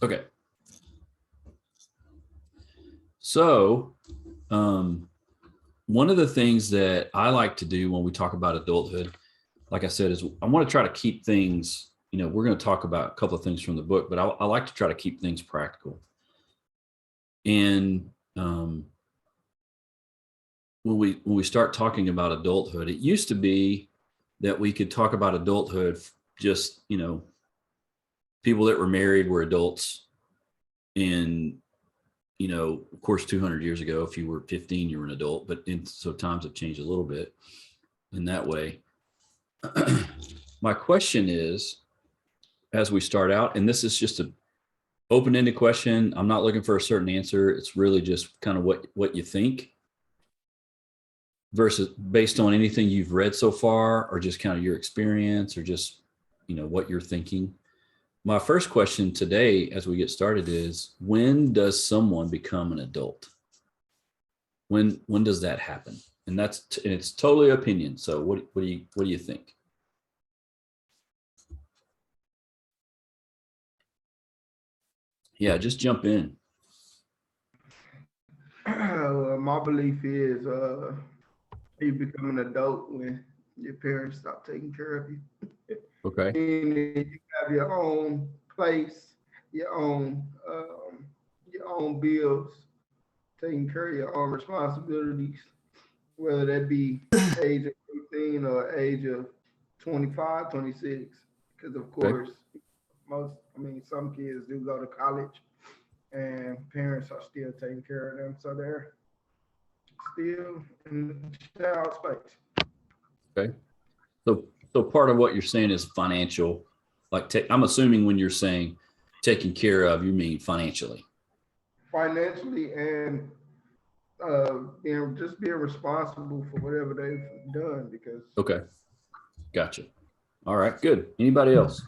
Okay. So, one of the things that I like to do when we talk about adulthood, like I said, is I want to try to keep things, we're going to talk about a couple of things from the book, but I like to try to keep things practical. And when we start talking about adulthood, it used to be that we could talk about adulthood just, people that were married were adults. And, of course, 200 years ago, if you were 15, you were an adult, so times have changed a little bit in that way. My question is, as we start out, and this is just an open-ended question, I'm not looking for a certain answer. It's really just kind of what you think versus based on anything you've read so far, or just kind of your experience, or just, what you're thinking. My first question today, as we get started, is when does someone become an adult? When does that happen? And it's totally opinion. So what do you think? Yeah, just jump in. My belief is you become an adult when your parents stop taking care of you. Okay. Meaning you have your own place, your own bills, taking care of your own responsibilities, whether that be age of 18 or age of 25, 26. Because of course, some kids do go to college and parents are still taking care of them. So they're still in the child space. Okay. So part of what you're saying is financial, I'm assuming when you're saying taken care of, you mean financially. Financially and being responsible for whatever they've done. Because okay, gotcha. All right, good. Anybody else?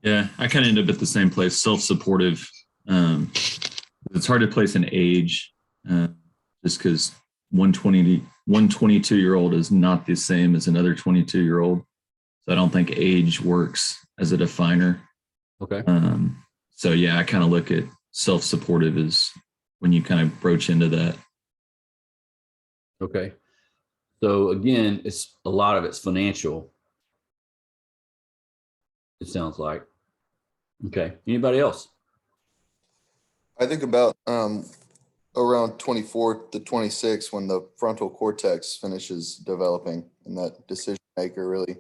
Yeah, I kind of end up at the same place, self-supportive. It's hard to place an age, just because 22-year-old is not the same as another 22-year-old. So I don't think age works as a definer. Okay. So yeah, I kind of look at self-supportive as when you kind of broach into that. Okay. So again, it's a lot of it's financial. It sounds like. Okay. Anybody else? I think about around 24 to 26 when the frontal cortex finishes developing and that decision maker really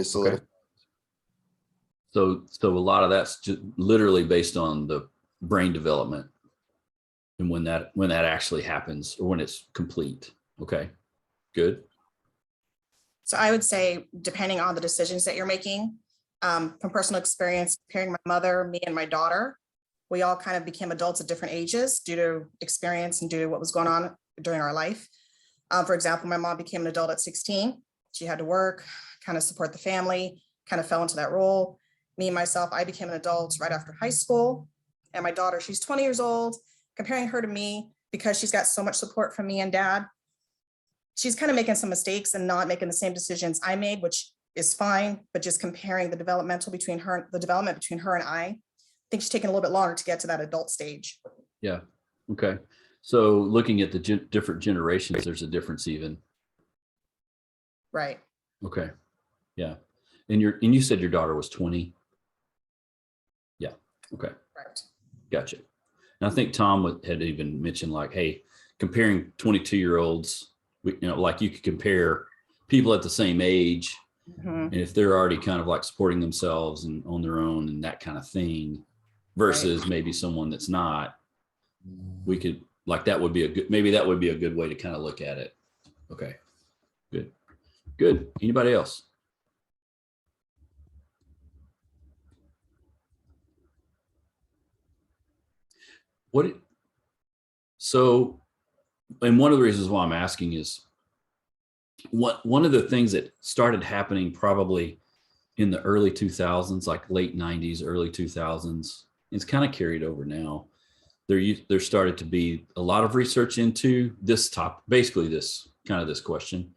solidifies. Okay. So a lot of that's just literally based on the brain development and when that actually happens or when it's complete. Okay, good. So I would say, depending on the decisions that you're making, from personal experience, comparing my mother, me and my daughter, we all kind of became adults at different ages due to experience and due to what was going on during our life. For example, my mom became an adult at 16. She had to work, kind of support the family, kind of fell into that role. Me and myself, I became an adult right after high school. And my daughter, she's 20 years old. Comparing her to me, because she's got so much support from me and dad, she's kind of making some mistakes and not making the same decisions I made, which is fine, but just comparing the development between her and I think she's taking a little bit longer to get to that adult stage. Yeah. Okay. So looking at the different generations, there's a difference even. Right. Okay. Yeah. And you said your daughter was 20. Yeah. Okay. Right. Gotcha. And I think Tom had even mentioned hey, comparing 22-year-olds, like you could compare people at the same age. Mm-hmm. And if they're already kind of supporting themselves and on their own and that kind of thing versus right. Maybe someone that's not, we could that would be a good way to kind of look at it. Okay. Good. Anybody else? And one of the reasons why I'm asking is one of the things that started happening probably in the early 2000s, like late 90s, early 2000s, it's kind of carried over now. There started to be a lot of research into this topic, basically this question.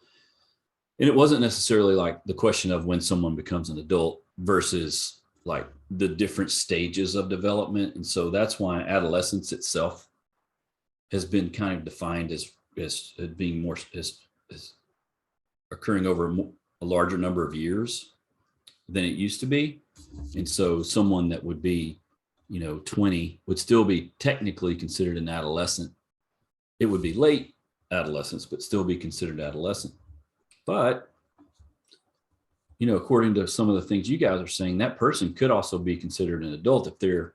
And it wasn't necessarily the question of when someone becomes an adult versus the different stages of development. And so that's why adolescence itself has been kind of defined as being more as occurring over a larger number of years than it used to be. And so someone that would be, 20 would still be technically considered an adolescent. It would be late adolescence, but still be considered adolescent. But, according to some of the things you guys are saying, that person could also be considered an adult if they're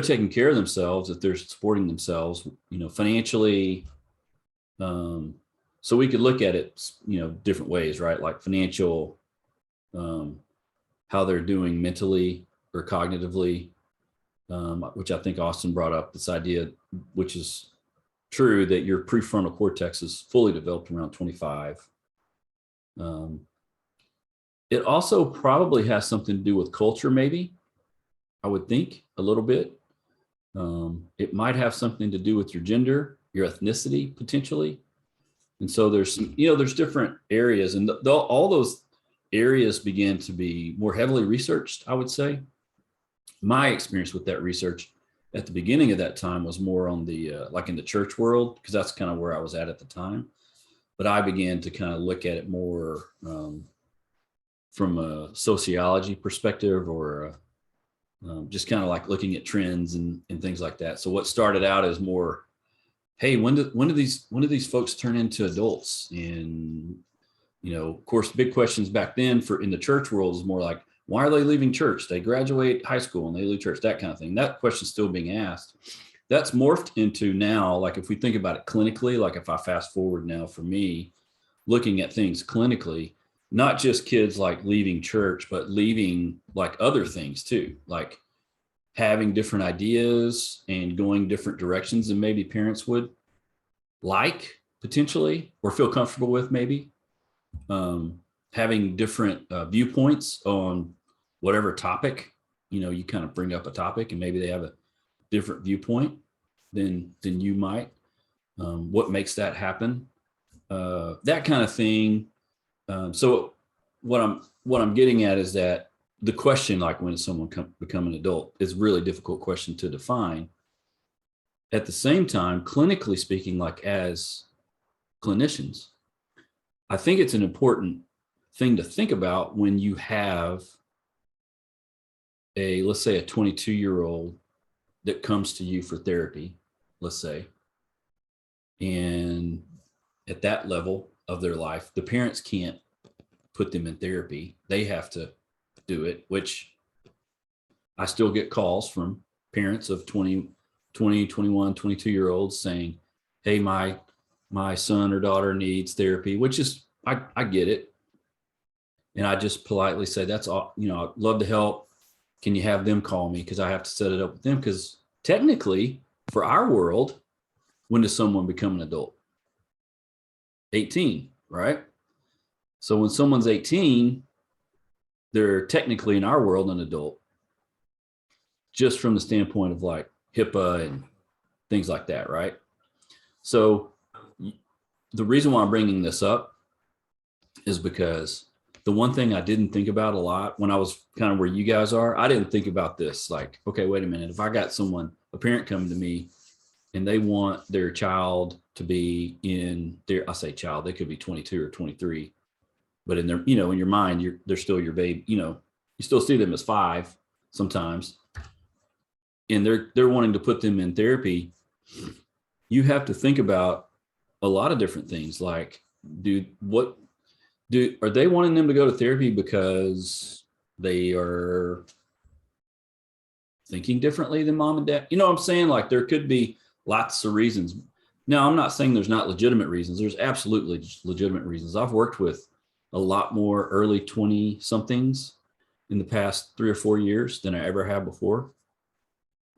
taking care of themselves, if they're supporting themselves, financially. So we could look at it, different ways, right? Like financial, how they're doing mentally or cognitively, which I think Austin brought up, this idea, which is true, that your prefrontal cortex is fully developed around 25. It also probably has something to do with culture, maybe, I would think a little bit. It might have something to do with your gender, your ethnicity, potentially. And so there's some, there's different areas, and all those areas began to be more heavily researched, I would say. My experience with that research at the beginning of that time was more on the, like in the church world, because that's kind of where I was at the time. But I began to kind of look at it more from a sociology perspective, or just kind of like looking at trends and things like that. So what started out as more, hey, when do these folks turn into adults? And, of course, big questions back then in the church world is more like, why are they leaving church? They graduate high school and they leave church, that kind of thing. That question's still being asked. That's morphed into now, like if we think about it clinically, like if I fast forward now for me, looking at things clinically, not just kids like leaving church, but leaving like other things too, like having different ideas and going different directions than maybe parents would like potentially, or feel comfortable with maybe. Having different viewpoints on whatever topic, you kind of bring up a topic and maybe they have a different viewpoint than you might. What makes that happen? That kind of thing. So what I'm getting at is that the question, like when someone become an adult, is a really difficult question to define. At the same time, clinically speaking, like as clinicians, I think it's an important thing to think about when you have let's say a 22-year-old that comes to you for therapy, let's say, and at that level of their life, the parents can't put them in therapy. They have to do it, which I still get calls from parents of 20, 21, 22-year-olds saying, hey, my son or daughter needs therapy, which is, I get it. And I just politely say, that's all, I'd love to help. Can you have them call me? Because I have to set it up with them. Because technically, for our world, when does someone become an adult? 18, right? So when someone's 18, they're technically in our world an adult, just from the standpoint of like HIPAA and things like that, right? So the reason why I'm bringing this up is because the one thing I didn't think about a lot when I was kind of where you guys are, I didn't think about this. Like, okay, wait a minute. If I got a parent coming to me and they want their child to be I say child, they could be 22 or 23, but in their, in your mind, they're still your baby, you still see them as 5 sometimes. And they're wanting to put them in therapy. You have to think about a lot of different things. Like, are they wanting them to go to therapy because they are thinking differently than mom and dad? You know what I'm saying? Like there could be lots of reasons. Now, I'm not saying there's not legitimate reasons. There's absolutely legitimate reasons. I've worked with a lot more early 20 somethings in the past 3 or 4 years than I ever have before.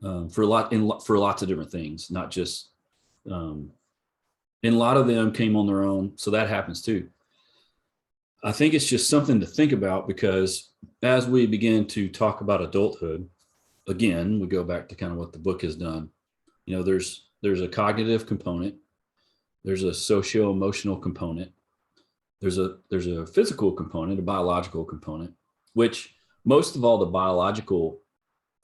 For lots of different things, not just, and a lot of them came on their own. So that happens too. I think it's just something to think about, because as we begin to talk about adulthood, again, we go back to kind of what the book has done. There's a cognitive component, there's a socio-emotional component, there's a physical component, a biological component, which most of all the biological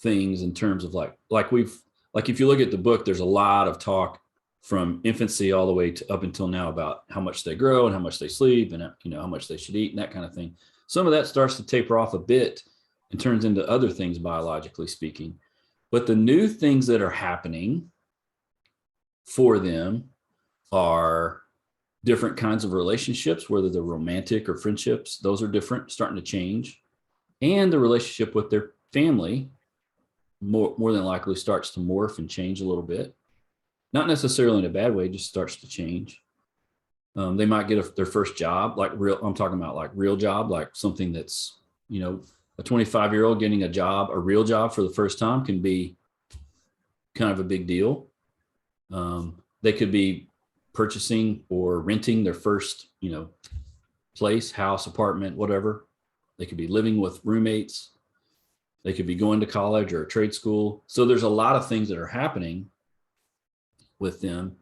things in terms of like if you look at the book, there's a lot of talk from infancy all the way to up until now about how much they grow and how much they sleep and how much they should eat and that kind of thing. Some of that starts to taper off a bit and turns into other things biologically speaking. But the new things that are happening for them are different kinds of relationships, whether they're romantic or friendships. Those are different, starting to change. And the relationship with their family more than likely starts to morph and change a little bit. Not necessarily in a bad way, just starts to change. They might get their first job, I'm talking about like real job, like something that's, a 25-year-old getting a job, a real job for the first time can be kind of a big deal. They could be purchasing or renting their first, place, house, apartment, whatever. They could be living with roommates. They could be going to college or a trade school. So there's a lot of things that are happening with them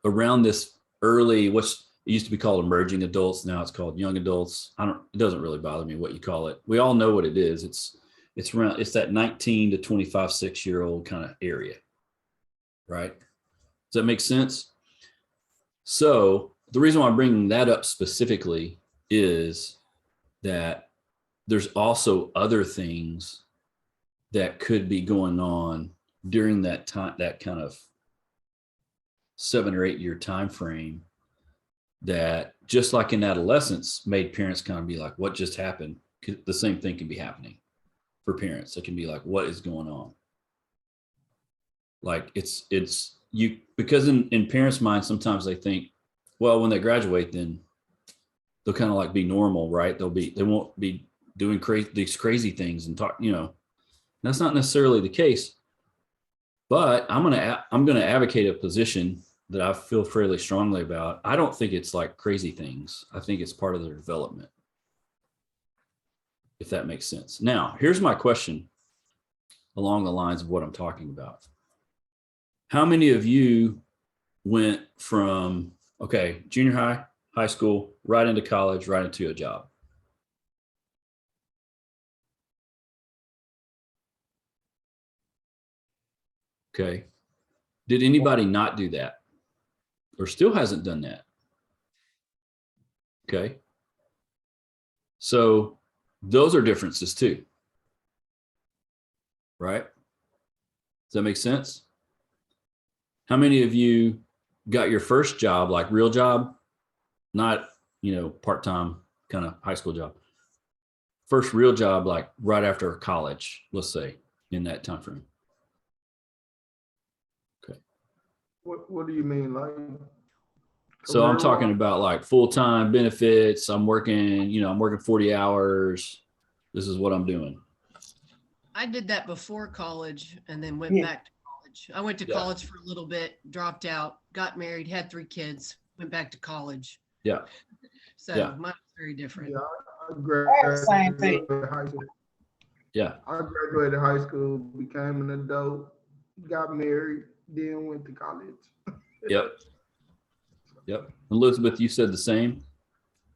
around this early, it used to be called emerging adults. Now it's called young adults. It doesn't really bother me what you call it. We all know what it is. It's that 19 to 25, 6-year-old kind of area, right? Does that make sense? So the reason why I'm bringing that up specifically is that there's also other things that could be going on during that time, that kind of 7 or 8 year time frame, that just like in adolescence made parents kind of be like, what just happened? The same thing can be happening for parents. It can be like, what is going on? Like it's you, because in parents' minds, sometimes they think, well, when they graduate, then they'll kind of like be normal, right? They won't be doing these crazy things and talk, that's not necessarily the case. But I'm going to advocate a position that I feel fairly strongly about. I don't think it's like crazy things. I think it's part of their development, if that makes sense. Now, here's my question along the lines of what I'm talking about. How many of you went from, junior high, high school, right into college, right into a job? Okay. Did anybody not do that or still hasn't done that? Okay. So those are differences too, right? Does that make sense? How many of you got your first job, like real job, not, part-time kind of high school job, first real job, like right after college, let's say, in that time frame? Okay. What do you mean, like? So I'm talking about like full-time benefits. I'm working 40 hours. This is what I'm doing. I did that before college and then went back to college. I went to college for a little bit, dropped out, got married, had 3 kids, went back to college. Yeah. So mine was very different. Yeah, I graduated high school. Yeah. I graduated high school, became an adult, got married, then went to college. Yep. Elizabeth, you said the same?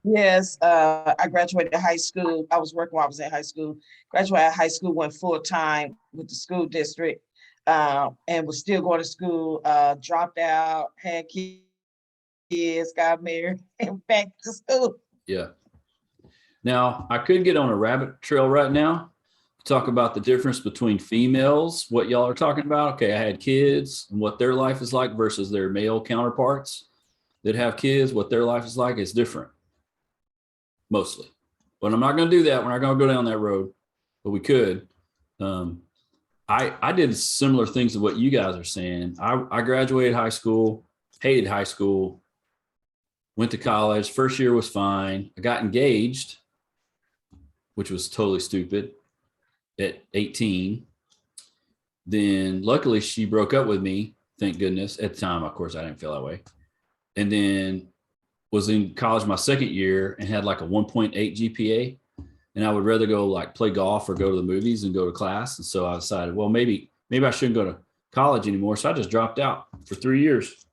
Yes, I graduated high school. I was working while I was in high school. Graduated high school, went full time with the school district, and was still going to school. Dropped out, had kids, got married, and back to school. Yeah. Now, I could get on a rabbit trail right now, talk about the difference between females, what y'all are talking about. Okay, I had kids and what their life is like versus their male counterparts that have kids, what their life is like is different, mostly. But I'm not going to do that. We're not going to go down that road, but we could. I did similar things to what you guys are saying. I graduated high school, hated high school, went to college. First year was fine. I got engaged, which was totally stupid, at 18. Then luckily she broke up with me, thank goodness. At the time, of course, I didn't feel that way. And then was in college my second year and had like a 1.8 GPA. And I would rather go like play golf or go to the movies and go to class. And so I decided, well, maybe I shouldn't go to college anymore. So I just dropped out for 3 years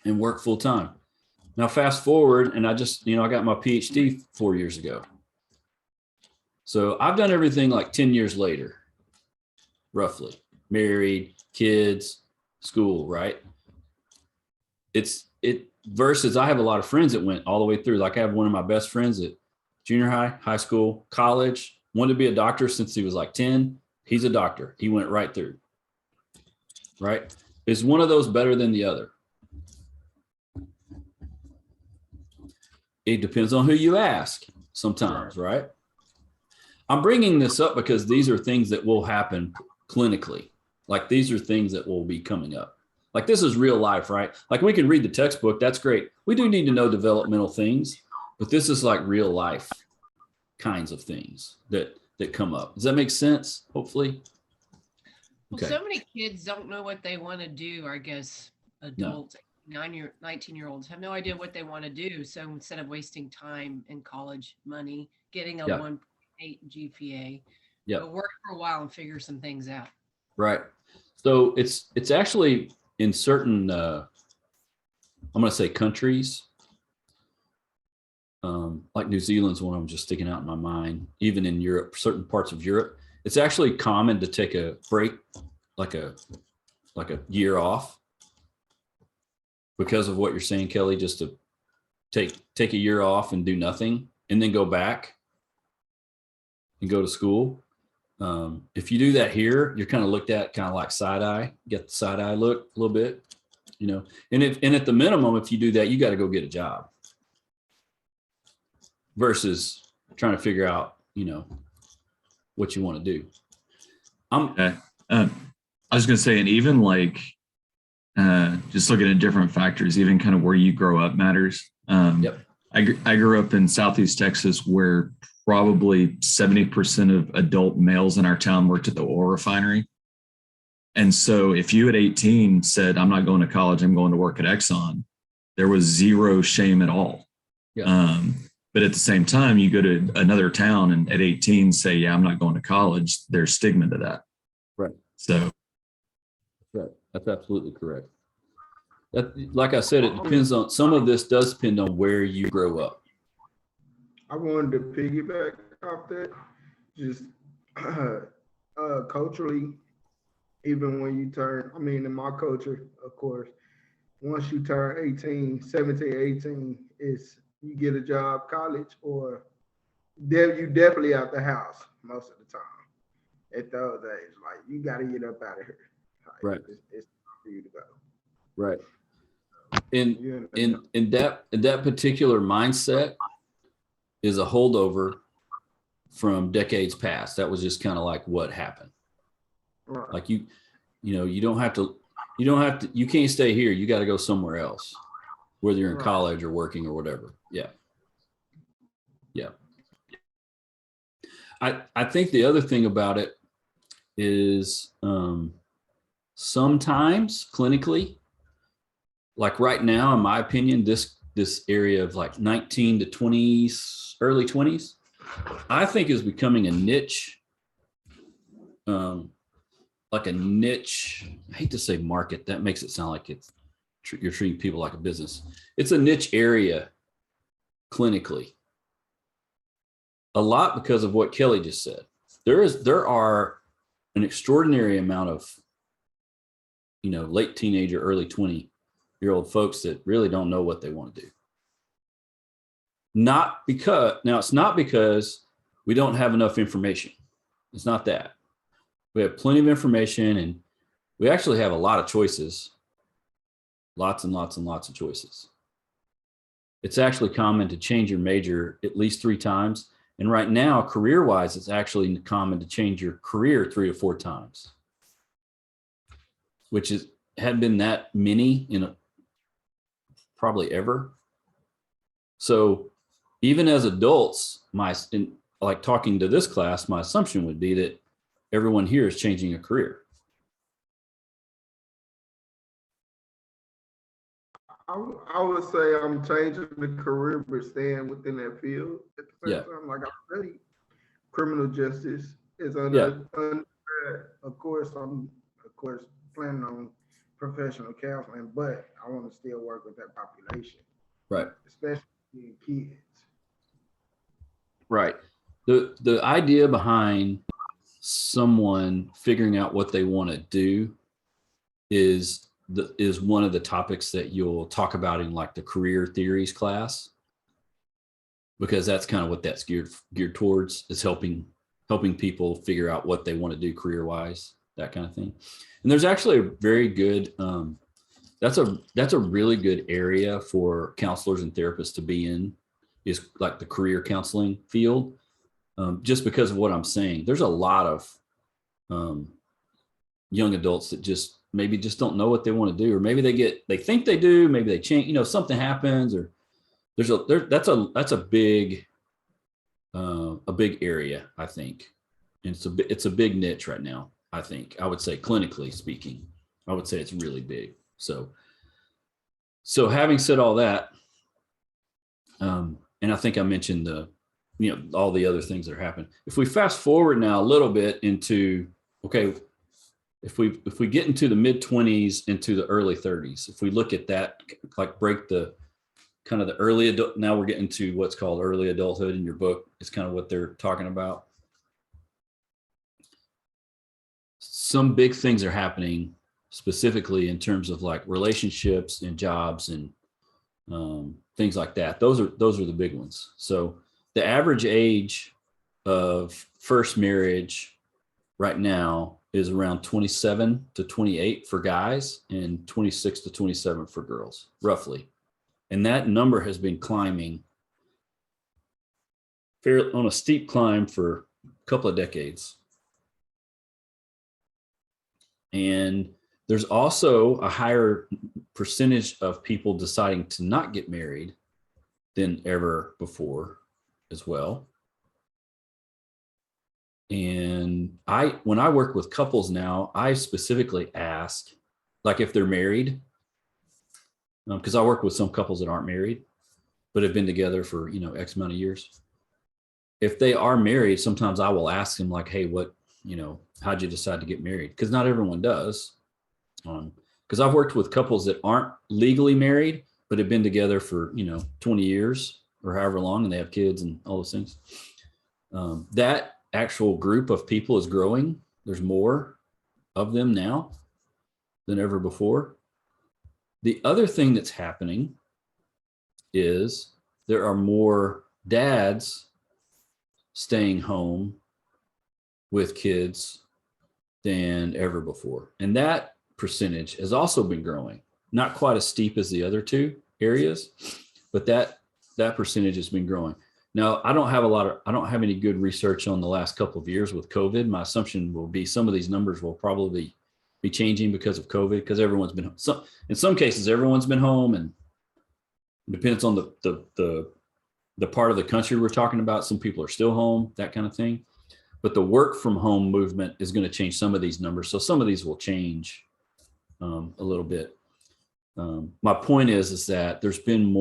and worked full time. Now, fast forward, and I just, I got my PhD 4 years ago. So I've done everything like 10 years later, roughly. Married, kids, school, right? It versus I have a lot of friends that went all the way through. Like I have one of my best friends at junior high, high school, college, wanted to be a doctor since he was like 10. He's a doctor. He went right through. Right? Is one of those better than the other? It depends on who you ask sometimes, right? I'm bringing this up because these are things that will happen clinically. Like these are things that will be coming up. Like this is real life, right? Like we can read the textbook. That's great. We do need to know developmental things, but this is like real life kinds of things that come up. Does that make sense? Hopefully. Well, so many kids don't know what they want to do. I guess adults, 19-year-olds have no idea what they want to do. So instead of wasting time in college, money, getting a 1.8 GPA, go work for a while and figure some things out. Right. So it's actually in certain, I'm going to say countries, like New Zealand's one of them just sticking out in my mind. Even in Europe, certain parts of Europe, it's actually common to take a break, like a year off, because of what you're saying, Kelly. Just to take a year off and do nothing, and then go back and go to school. If you do that here, you're kind of looked at kind of like side eye. Get the side eye look a little bit, you know. And at the minimum, if you do that, you got to go get a job. Versus trying to figure out, you know, what you want to do. I was going to say, and even like just looking at different factors, even kind of where you grow up matters. I grew up in Southeast Texas, where probably 70% of adult males in our town worked at the oil refinery. And so if you at 18 said, I'm not going to college, I'm going to work at Exxon, there was zero shame at all. But at the same time, you go to another town and at 18 say, yeah, I'm not going to college. There's stigma to that. Right. So. Right. That's absolutely correct. That, like I said, it depends on, some of this does depend on where you grow up. I wanted to piggyback off that, just culturally, even when you turn, I mean, in my culture, of course, once you turn 18, 17, 18, you get a job, college, or you definitely out the house most of the time. At those days, like you got to get up out of here. Like, right. It's time for you to go. Right. In that particular mindset is a holdover from decades past. That was just kind of like what happened. Right. Like you can't stay here. You got to go somewhere else, whether you're in college or working or whatever. Yeah. I think the other thing about it is sometimes clinically, like right now, in my opinion, this area of like 19 to 20s, early 20s, I think is becoming a niche, like a niche. I hate to say market. That makes it sound like you're treating people like a business. It's a niche area clinically. A lot because of what Kelly just said. There are an extraordinary amount of, late teenager, early 20-year-old folks that really don't know what they want to do. It's not because we don't have enough information. It's not that. We have plenty of information, and we actually have a lot of choices. Lots and lots and lots of choices. It's actually common to change your major at least 3 times. And right now, career-wise, it's actually common to change your career 3 to 4 times, which hadn't been that many probably ever. So even as adults, like talking to this class, my assumption would be that everyone here is changing a career. I would say I'm changing the career, but staying within that field at the same time. Like I'm really, criminal justice is under. Of course, I'm planning on professional counseling, but I want to still work with that population, right? Especially kids. Right. The idea behind someone figuring out what they want to do is one of the topics that you'll talk about in like the career theories class, because that's kind of what that's geared towards, is helping people figure out what they want to do career wise, that kind of thing. And there's actually a very good that's a really good area for counselors and therapists to be in, is like the career counseling field. Just because of what I'm saying, there's a lot of young adults that maybe just don't know what they want to do, or maybe they think they do, maybe they change, something happens, or that's a big area, I think. And it's a big niche right now. I think, I would say, clinically speaking, I would say it's really big. So having said all that, and I think I mentioned all the other things that are happening. If we fast forward now a little bit into, okay, if we get into the mid-20s into the early 30s, if we look at that, like break the kind of the early adult, now we're getting to what's called early adulthood in your book. It's kind of what they're talking about. Some big things are happening specifically in terms of like relationships and jobs and things like that. Those are the big ones. So the average age of first marriage right now is around 27 to 28 for guys and 26 to 27 for girls, roughly. And that number has been climbing on a steep climb for a couple of decades. And there's also a higher percentage of people deciding to not get married than ever before as well. And when I work with couples now, I specifically ask, like, if they're married, because I work with some couples that aren't married, but have been together for, X amount of years. If they are married, sometimes I will ask them like, hey, how'd you decide to get married? Because not everyone does. Because I've worked with couples that aren't legally married, but have been together for, 20 years or however long, and they have kids and all those things. That actual group of people is growing. There's more of them now than ever before. The other thing that's happening is there are more dads staying home with kids than ever before. And that percentage has also been growing, not quite as steep as the other two areas, but that percentage has been growing. Now, I don't have any good research on the last couple of years with COVID. My assumption will be some of these numbers will probably be changing because of COVID, because everyone's been, in some cases, everyone's been home, and it depends on the part of the country we're talking about. Some people are still home, that kind of thing. But the work from home movement is going to change some of these numbers. So some of these will change a little bit. My point is that there's been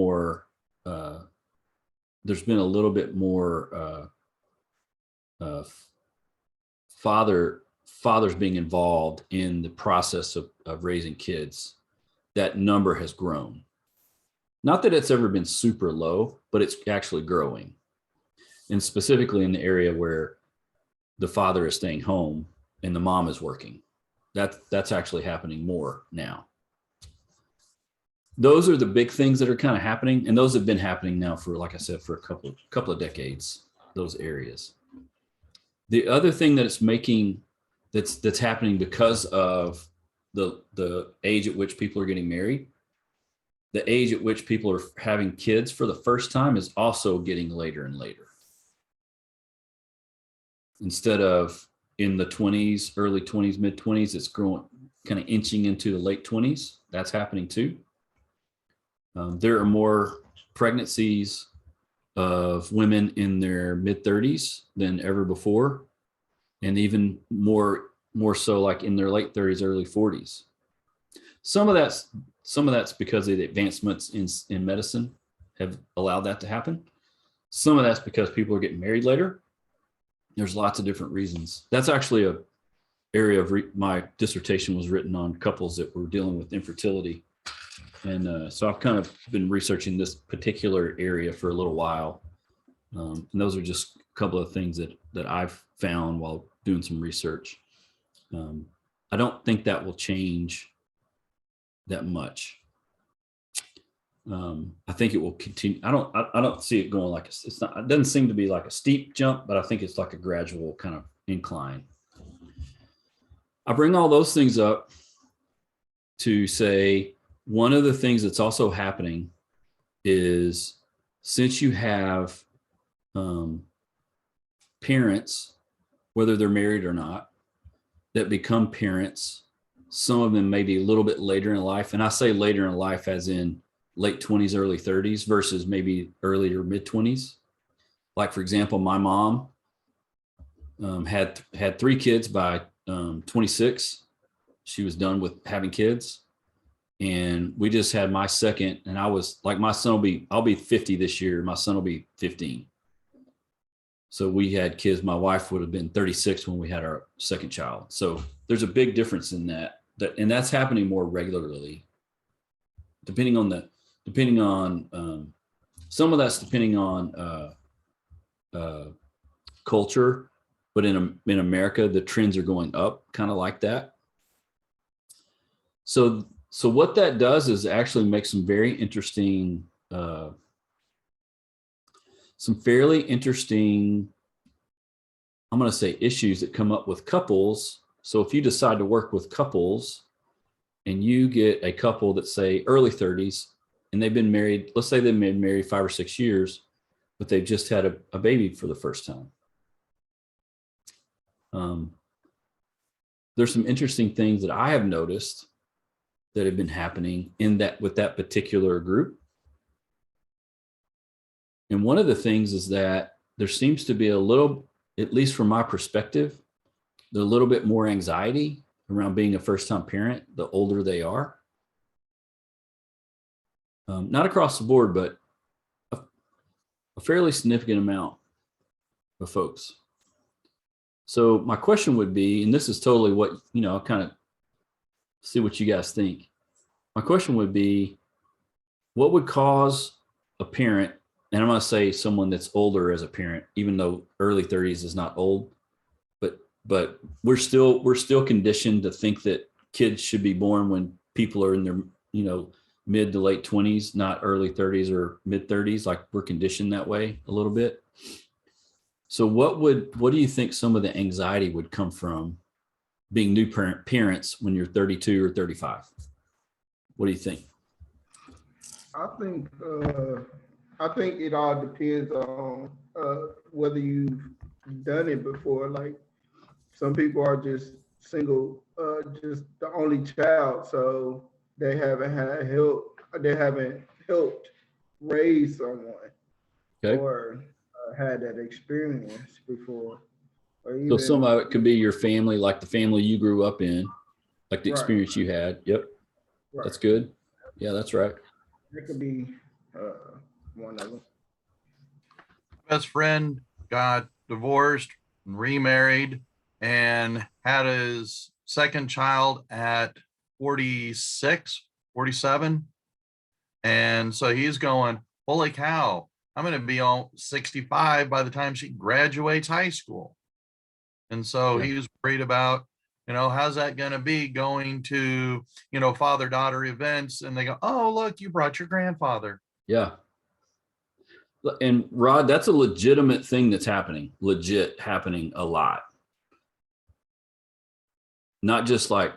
a little bit more fathers being involved in the process of raising kids. That number has grown. Not that it's ever been super low, but it's actually growing. And specifically in the area where the father is staying home and the mom is working. That's actually happening more now. Those are the big things that are kind of happening, and those have been happening now for, like I said, for a couple of decades, those areas. The other thing that it's making that's happening because of the age at which people are getting married, the age at which people are having kids for the first time is also getting later and later. Instead of in the 20s, early 20s, mid 20s, it's growing, kind of inching into the late 20s. That's happening too. There are more pregnancies of women in their mid 30s than ever before, and even more so like in their late 30s, early 40s. Some of that's because of the advancements in medicine have allowed that to happen. Some of that's because people are getting married later. There's lots of different reasons. That's actually a area of my dissertation was written on couples that were dealing with infertility. And so I've kind of been researching this particular area for a little while. And those are just couple of things that I've found while doing some research. I don't think that will change that much. I think it will continue. I don't see it going like it's not. It doesn't seem to be like a steep jump, but I think it's like a gradual kind of incline. I bring all those things up to say one of the things that's also happening is since you have parents, whether they're married or not, that become parents, some of them maybe a little bit later in life. And I say later in life as in late 20s, early 30s versus maybe early or mid 20s. Like, for example, my mom had 3 kids by 26. She was done with having kids. And we just had my second, and I was like, my son I'll be 50 this year. My son will be 15. So we had kids. My wife would have been 36 when we had our second child. So there's a big difference in that, and that's happening more regularly, depending on some of that's depending on culture, but in America, the trends are going up kind of like that. So what that does is actually make some very interesting, some fairly interesting, I'm going to say, issues that come up with couples. So if you decide to work with couples and you get a couple that say early 30s and they've been married, let's say they've been married 5 or 6 years, but they've just had a baby for the first time. There's some interesting things that I have noticed that have been happening with that particular group. And one of the things is that there seems to be a little, at least from my perspective, there's a little bit more anxiety around being a first-time parent the older they are. Not across the board, but a fairly significant amount of folks. So my question would be, and this is totally what, I'll kind of see what you guys think. My question would be, what would cause a parent, and I'm going to say someone that's older as a parent, even though early 30s is not old, but we're still conditioned to think that kids should be born when people are in their, mid to late 20s, not early 30s or mid 30s. Like, we're conditioned that way a little bit. So what do you think some of the anxiety would come from being new parents when you're 32 or 35? What do you think? I think it all depends on whether you've done it before. Like, some people are just single, just the only child, so they haven't had help. They haven't helped raise someone, Okay. or had that experience before. Or So even, some of it could be your family, like the family you grew up in, like the Right. experience you had. Yep. Right. That's good. Yeah, that's right. That could be one of them. Best friend got divorced, remarried, and had his second child at 46, 47. And so he's going, holy cow, I'm going to be all 65 by the time she graduates high school. And so Yeah. he's worried about, how's that going to be going to, father-daughter events? And they go, oh, look, you brought your grandfather. Yeah. And Rod, that's a legitimate thing that's happening, a lot. Not just like,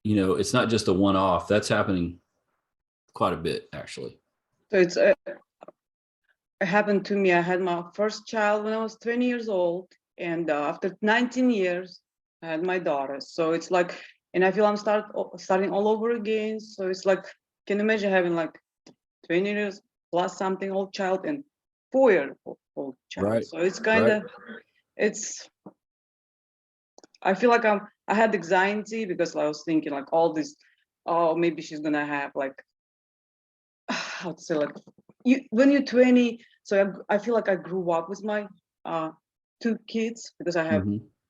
it's not just a one-off. That's happening quite a bit, actually. So it happened to me. I had my first child when I was 20 years old. And after 19 years, I had my daughter. So it's like, and I feel I'm starting all over again. So it's like, can you imagine having like 20 years plus something old child and 4-year-old child? Right. So it's kind of, I feel like I had anxiety because I was thinking like all this, oh, maybe she's gonna have like, how to say, like, when you're 20, so I feel like I grew up with my 2 kids, because I have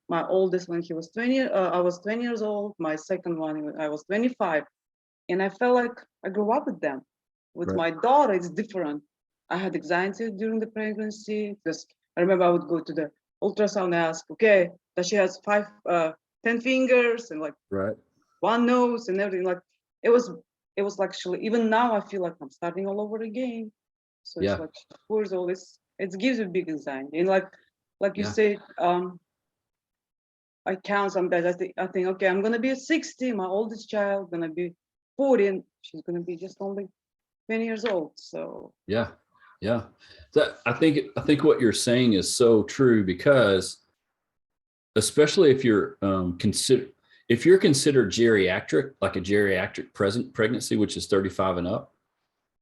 my oldest when he was 20, I was 20 years old, my second one, I was 25. And I felt like I grew up with them. With my daughter, it's different. I had anxiety during the pregnancy because I remember I would go to the ultrasound and ask, okay, that she has 10 fingers and like Right. one nose and everything. Like it was actually, even now I feel like I'm starting all over again. So Yeah. it's like 4 years old. It gives you big anxiety. And like you Yeah. said, I count sometimes. I think, okay, I'm gonna be 60. My oldest child gonna be 40, and she's gonna be just only 20 years old. So Yeah. Yeah. That I think what you're saying is so true, because especially if you're if you're considered geriatric, like a geriatric pregnancy, which is 35 and up,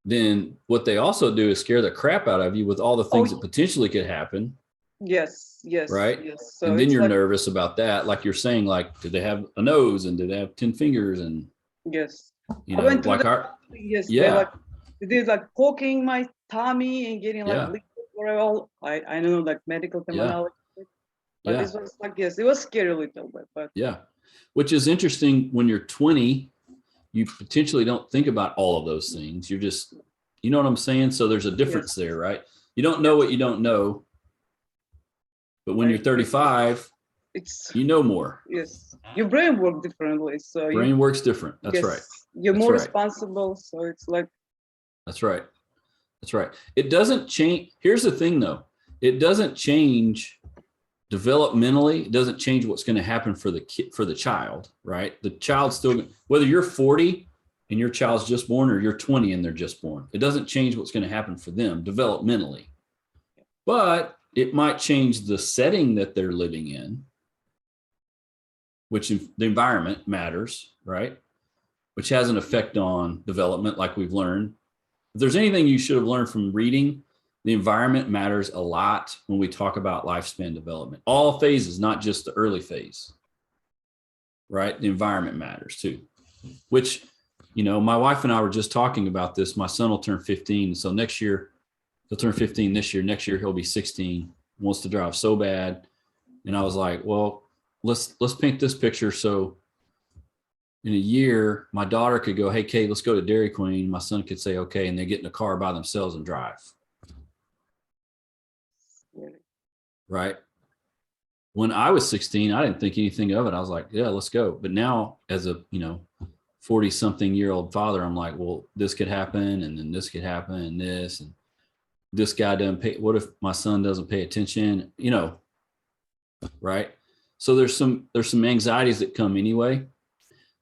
then what they also do is scare the crap out of you with all the things that potentially could happen. yes, Right. yes. So and then it's you're like, nervous about that. Like you're saying, like, do they have a nose and do they have 10 fingers? And, yes, you I know, went through like the, yes, yeah, they did like poking my tummy and getting like yeah, liquid for all. I don't know like medical yeah, terminology, but yeah, this was like, yes, it was scary a little bit, but yeah. Which is interesting. When you're 20, you potentially don't think about all of those things. You're just, you know what I'm saying? So there's a difference there, right? You don't know what you don't know. But when I you're agree. 35, It's, you know more. yes, your brain works differently. So Brain works different. That's right. you're That's more right. responsible. So it's like, That's right. That's right. It doesn't change. Here's the thing, though. It doesn't change developmentally. It doesn't change what's going to happen for the kid, for the child, right? The child's still, whether you're 40 and your child's just born, or you're 20 and they're just born, it doesn't change what's going to happen for them developmentally. But it might change the setting that they're living in, which the environment matters, right? Which has an effect on development, like we've learned. If there's anything you should have learned from reading, the environment matters a lot when we talk about lifespan development. All phases, not just the early phase, right? The environment matters too, which, you know, my wife and I were just talking about this. My son will turn 15. So next year, he'll turn 15 this year. Next year, he'll be 16, wants to drive so bad. And I was like, well, let's paint this picture. So in a year, my daughter could go, hey, Kate, let's go to Dairy Queen. My son could say, okay. And they get in a car by themselves and drive. Right. When I was 16, I didn't think anything of it. I was like, yeah, let's go. But now as a, 40 something year old father, I'm like, well, this could happen. And then this could happen and this guy doesn't pay. What if my son doesn't pay attention, right? So there's some anxieties that come anyway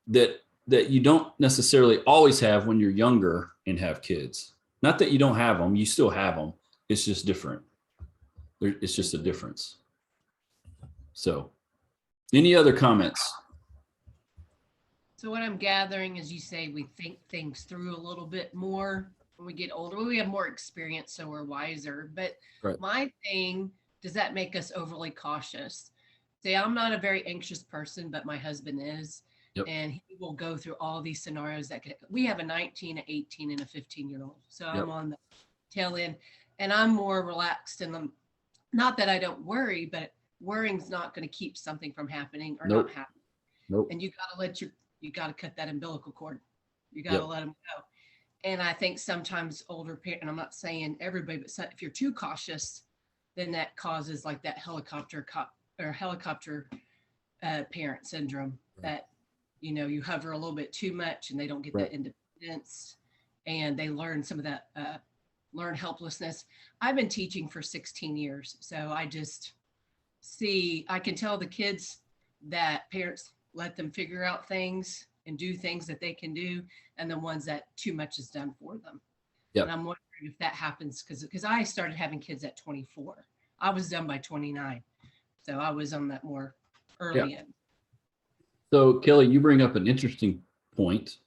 that you don't necessarily always have when you're younger and have kids. Not that you don't have them, you still have them. It's just different. It's just a difference. So, any other comments? So what I'm gathering is you say we think things through a little bit more when we get older. We have more experience, so we're wiser. But right. My thing, does that make us overly cautious? Say, I'm not a very anxious person, but my husband is. Yep. And he will go through all these scenarios we have a 19, an 18, and a 15-year-old. So yep. I'm on the tail end, and I'm more relaxed. And not that I don't worry, but worrying's not going to keep something from happening or nope. not happening. Nope. And you got to cut that umbilical cord. You got to let them go. And I think sometimes older parents, and I'm not saying everybody, but if you're too cautious, then that causes like that helicopter parent syndrome, that, you hover a little bit too much and they don't get that independence, and they learn some of that, learn helplessness. I've been teaching for 16 years. So I just I can tell the kids that parents let them figure out things and do things that they can do, and the ones that too much is done for them. Yep. And I'm wondering if that happens because I started having kids at 24. I was done by 29. So I was on that more early end. So Kelly, you bring up an interesting point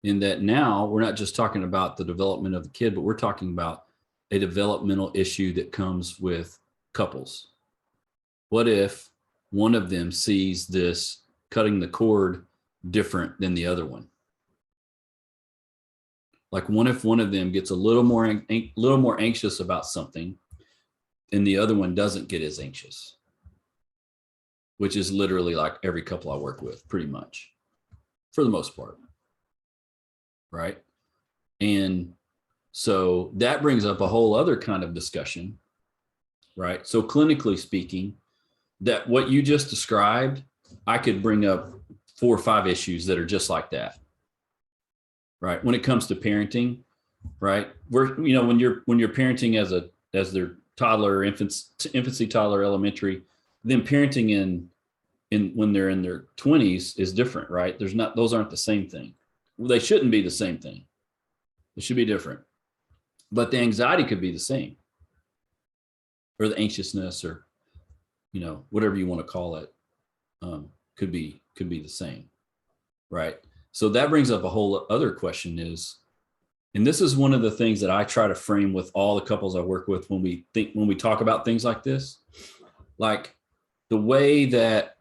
in that now we're not just talking about the development of the kid, but we're talking about a developmental issue that comes with couples. What if one of them sees this cutting the cord different than the other one? Like, what if one of them gets a little more anxious about something and the other one doesn't get as anxious? Which is literally like every couple I work with, pretty much, for the most part. Right. And so that brings up a whole other kind of discussion right? So clinically speaking, that what you just described, I could bring up 4 or 5 issues that are just like that, right? When it comes to parenting, right? We're, you know, when you're parenting as their toddler, infancy, toddler, elementary, then parenting in when they're in their 20s is different, right? Those aren't the same thing. Well, they shouldn't be the same thing. It should be different. But the anxiety could be the same, or the anxiousness, or, you know, whatever you want to call it, could be the same, right? So that brings up a whole other question is, and this is one of the things that I try to frame with all the couples I work with when we talk about things like this, like the way that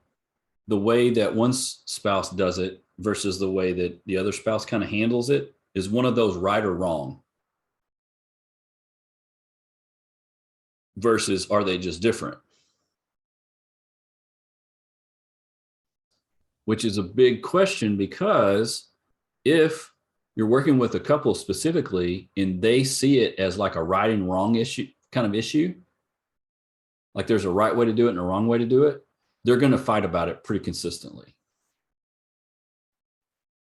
one spouse does it versus the way that the other spouse kind of handles it is one of those right or wrong versus are they just different? Which is a big question, because if you're working with a couple specifically and they see it as like a right and wrong issue, like there's a right way to do it and a wrong way to do it, they're going to fight about it pretty consistently.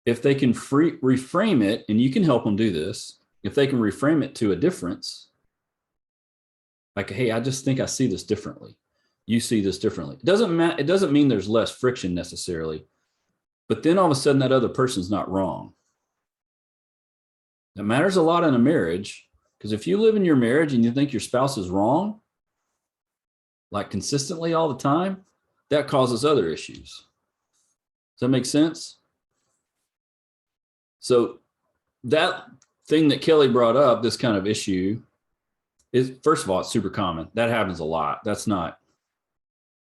If they can reframe it, and you can help them do this, if they can reframe it to a difference, like, hey, I just think I see this differently. You see this differently. It doesn't mean there's less friction necessarily, but then all of a sudden that other person's not wrong. That matters a lot in a marriage, because if you live in your marriage and you think your spouse is wrong, like consistently all the time, that causes other issues. Does that make sense? So that thing that Kelly brought up, this kind of issue, is, first of all, it's super common. That happens a lot. That's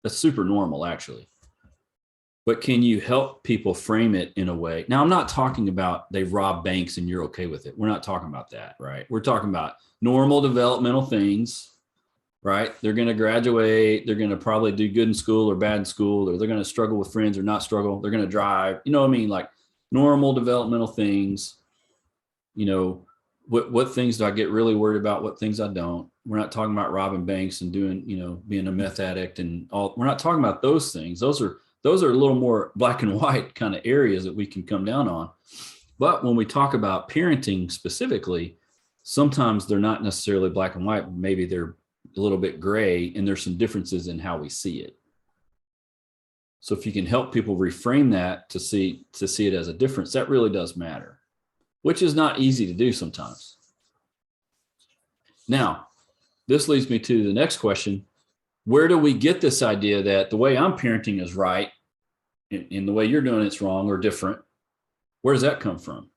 super normal, actually. But can you help people frame it in a way? Now, I'm not talking about they rob banks and you're okay with it. We're not talking about that, right? We're talking about normal developmental things, right? They're going to graduate. They're going to probably do good in school or bad in school, or they're going to struggle with friends or not struggle. They're going to drive, you know what I mean? Like normal developmental things. You know, what things do I get really worried about? What things I don't? We're not talking about robbing banks and doing, you know, being a meth addict and all. We're not talking about those things. Those are a little more black and white kind of areas that we can come down on. But when we talk about parenting specifically, sometimes they're not necessarily black and white. Maybe they're a little bit gray, and there's some differences in how we see it. So if you can help people reframe that to see it as a difference, that really does matter, which is not easy to do sometimes. Now, this leads me to the next question. Where do we get this idea that the way I'm parenting is right and the way you're doing it's wrong or different? Where does that come from?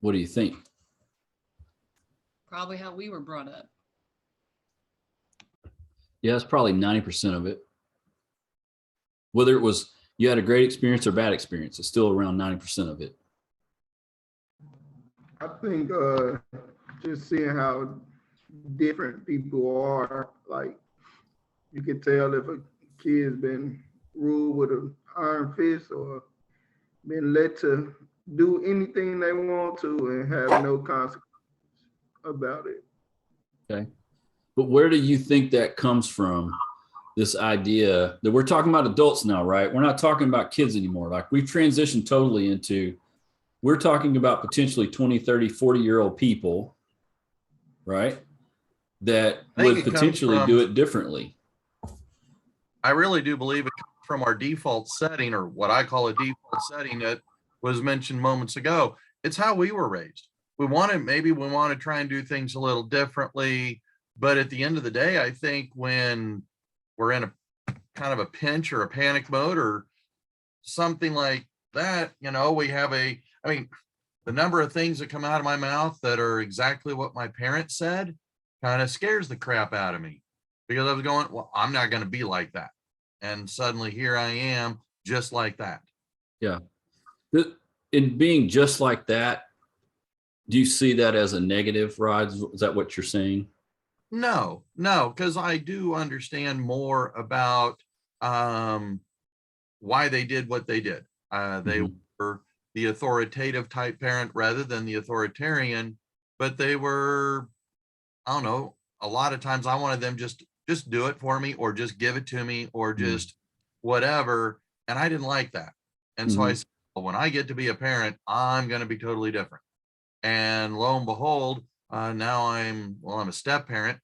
What do you think? Probably how we were brought up. Yeah, it's probably 90% of it. Whether it was you had a great experience or bad experience, it's still around 90% of it. I think just seeing how different people are, like you can tell if a kid's been ruled with an iron fist or been let to do anything they want to and have no consequences about it. Okay. But where do you think that comes from? This idea that we're talking about adults now, right? We're not talking about kids anymore. Like we've transitioned totally into, we're talking about potentially 20, 30, 40-year-old people, right? That would potentially do it differently. I really do believe it comes from our default setting, or what I call a default setting that was mentioned moments ago. It's how we were raised. Maybe we want to try and do things a little differently. But at the end of the day, I think when we're in a kind of a pinch or a panic mode or something like that, you know, I mean, the number of things that come out of my mouth that are exactly what my parents said kind of scares the crap out of me, because I was going, well, I'm not going to be like that. And suddenly here I am just like that. Yeah. In being just like that, do you see that as a negative, Rod? Is that what you're saying? No, because I do understand more about why they did what they did. They were the authoritative type parent rather than the authoritarian, but they were, I don't know, a lot of times I wanted them just do it for me, or just give it to me, or just whatever. And I didn't like that. And so I said, well, when I get to be a parent, I'm going to be totally different. And lo and behold, now I'm a step parent,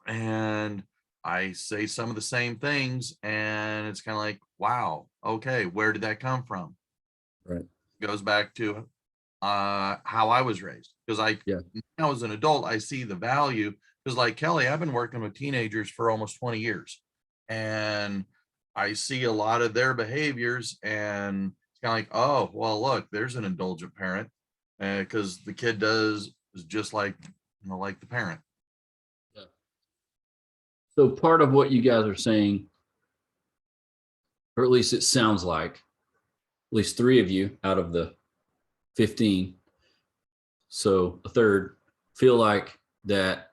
and I say some of the same things, and it's kind of like, wow, okay, where did that come from? Right. It goes back to how I was raised, because now as an adult, I see the value. Because like Kelly, I've been working with teenagers for almost 20 years, and I see a lot of their behaviors, and it's kind of like, oh, well, look, there's an indulgent parent, because the kid is just like, like the parent. So part of what you guys are saying, or at least it sounds like, at least 3 of you out of the 15, so a third, feel like that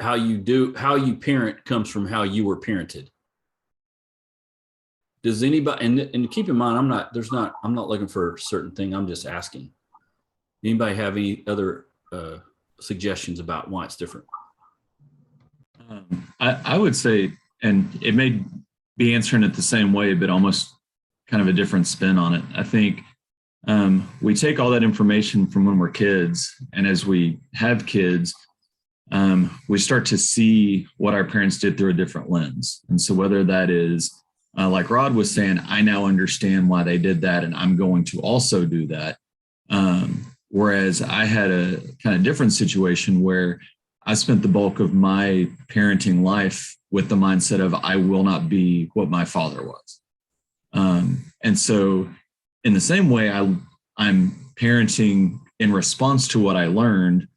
how you parent comes from how you were parented. Does anybody, and keep in mind, I'm not looking for a certain thing. I'm just asking. Anybody have any other suggestions about why it's different? I would say, and it may be answering it the same way, but almost kind of a different spin on it. I think we take all that information from when we're kids, and as we have kids, we start to see what our parents did through a different lens. And so whether that is, like Rod was saying, I now understand why they did that, and I'm going to also do that. Whereas I had a kind of different situation where I spent the bulk of my parenting life with the mindset of I will not be what my father was. And so in the same way, I'm parenting in response to what I learned,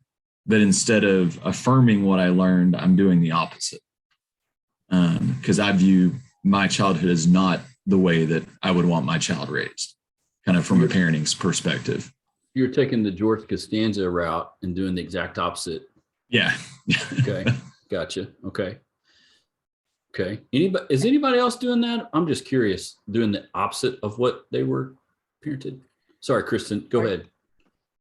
but instead of affirming what I learned, I'm doing the opposite. Because I view my childhood as not the way that I would want my child raised, kind of from a parenting's perspective. You're taking the George Costanza route and doing the exact opposite. Yeah. Okay. Gotcha. Okay. Is anybody else doing that? I'm just curious, doing the opposite of what they were parented. Sorry, Kristen, go ahead.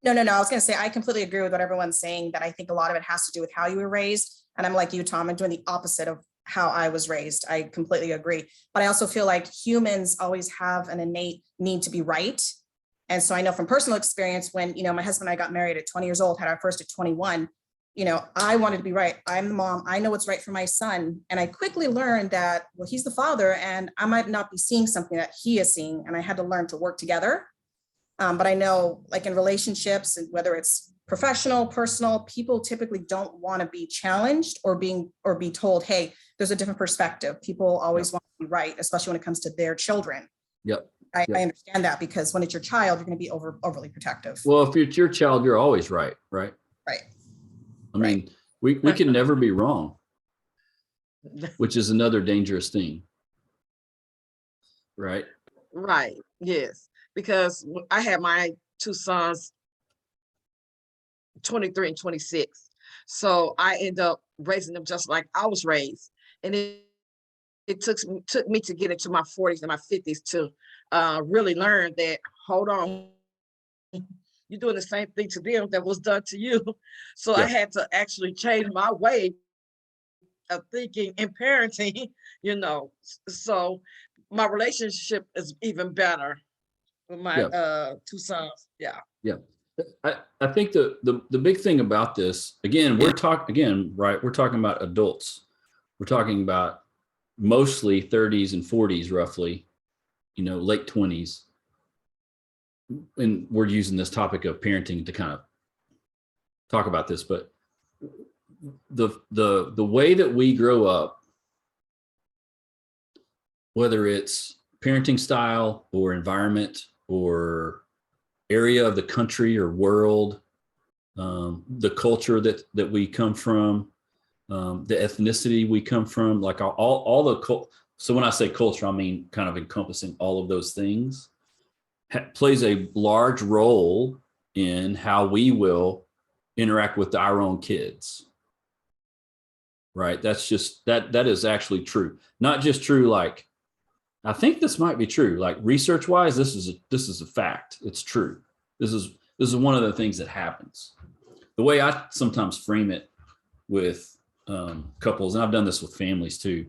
No. I was going to say, I completely agree with what everyone's saying, that I think a lot of it has to do with how you were raised. And I'm like you, Tom, I'm doing the opposite of how I was raised. I completely agree. But I also feel like humans always have an innate need to be right. And so I know from personal experience, when, my husband and I got married at 20 years old, had our first at 21, I wanted to be right. I'm the mom. I know what's right for my son. And I quickly learned that, well, he's the father, and I might not be seeing something that he is seeing. And I had to learn to work together. But I know, like in relationships, and whether it's professional, personal, people typically don't want to be challenged or be told, hey, there's a different perspective. People always want to be right, especially when it comes to their children. Yep. I understand that, because when it's your child, you're going to be overly protective. Well, if it's your child, you're always right. Right. I mean, we can never be wrong, which is another dangerous thing. Right. Right. Yes. Because I had my 2 sons, 23 and 26. So I end up raising them just like I was raised. And it took me to get into my 40s and my 50s to really learn that, hold on, you're doing the same thing to them that was done to you. So I had to actually change my way of thinking and parenting, So my relationship is even better with my 2 sons. Yeah. Yeah. I think the big thing about this, again, we're talking about adults. We're talking about mostly 30s and 40s, roughly, late 20s. And we're using this topic of parenting to kind of talk about this, but the way that we grow up, whether it's parenting style or environment or area of the country or world, the culture that we come from, the ethnicity we come from, like all the so when I say culture, I mean kind of encompassing all of those things, plays a large role in how we will interact with our own kids. Right. That's just that is actually true. Not just true. Like, I think this might be true. Like research wise, this is a fact. It's true. This is one of the things that happens. the way I sometimes frame it with couples, and I've done this with families too,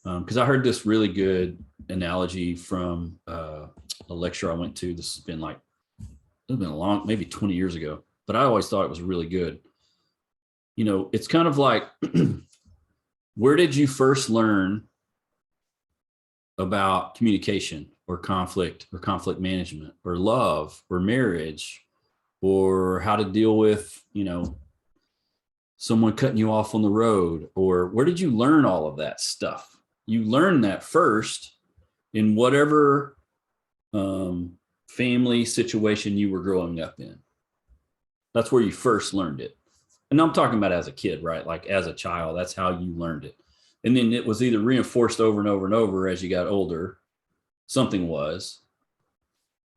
because I heard this really good analogy from a lecture I went to. This has been like, it's been a long, maybe 20 years ago, but I always thought it was really good. You know, it's kind of like, where did you first learn about communication or conflict management or love or marriage or how to deal with, you know, someone cutting you off on the road? Or where did you learn all of that stuff? You learned that first in whatever family situation you were growing up in. That's where you first learned it. And I'm talking about as a kid, right? Like as a child, that's how you learned it. And then it was either reinforced over and over and over as you got older, something was.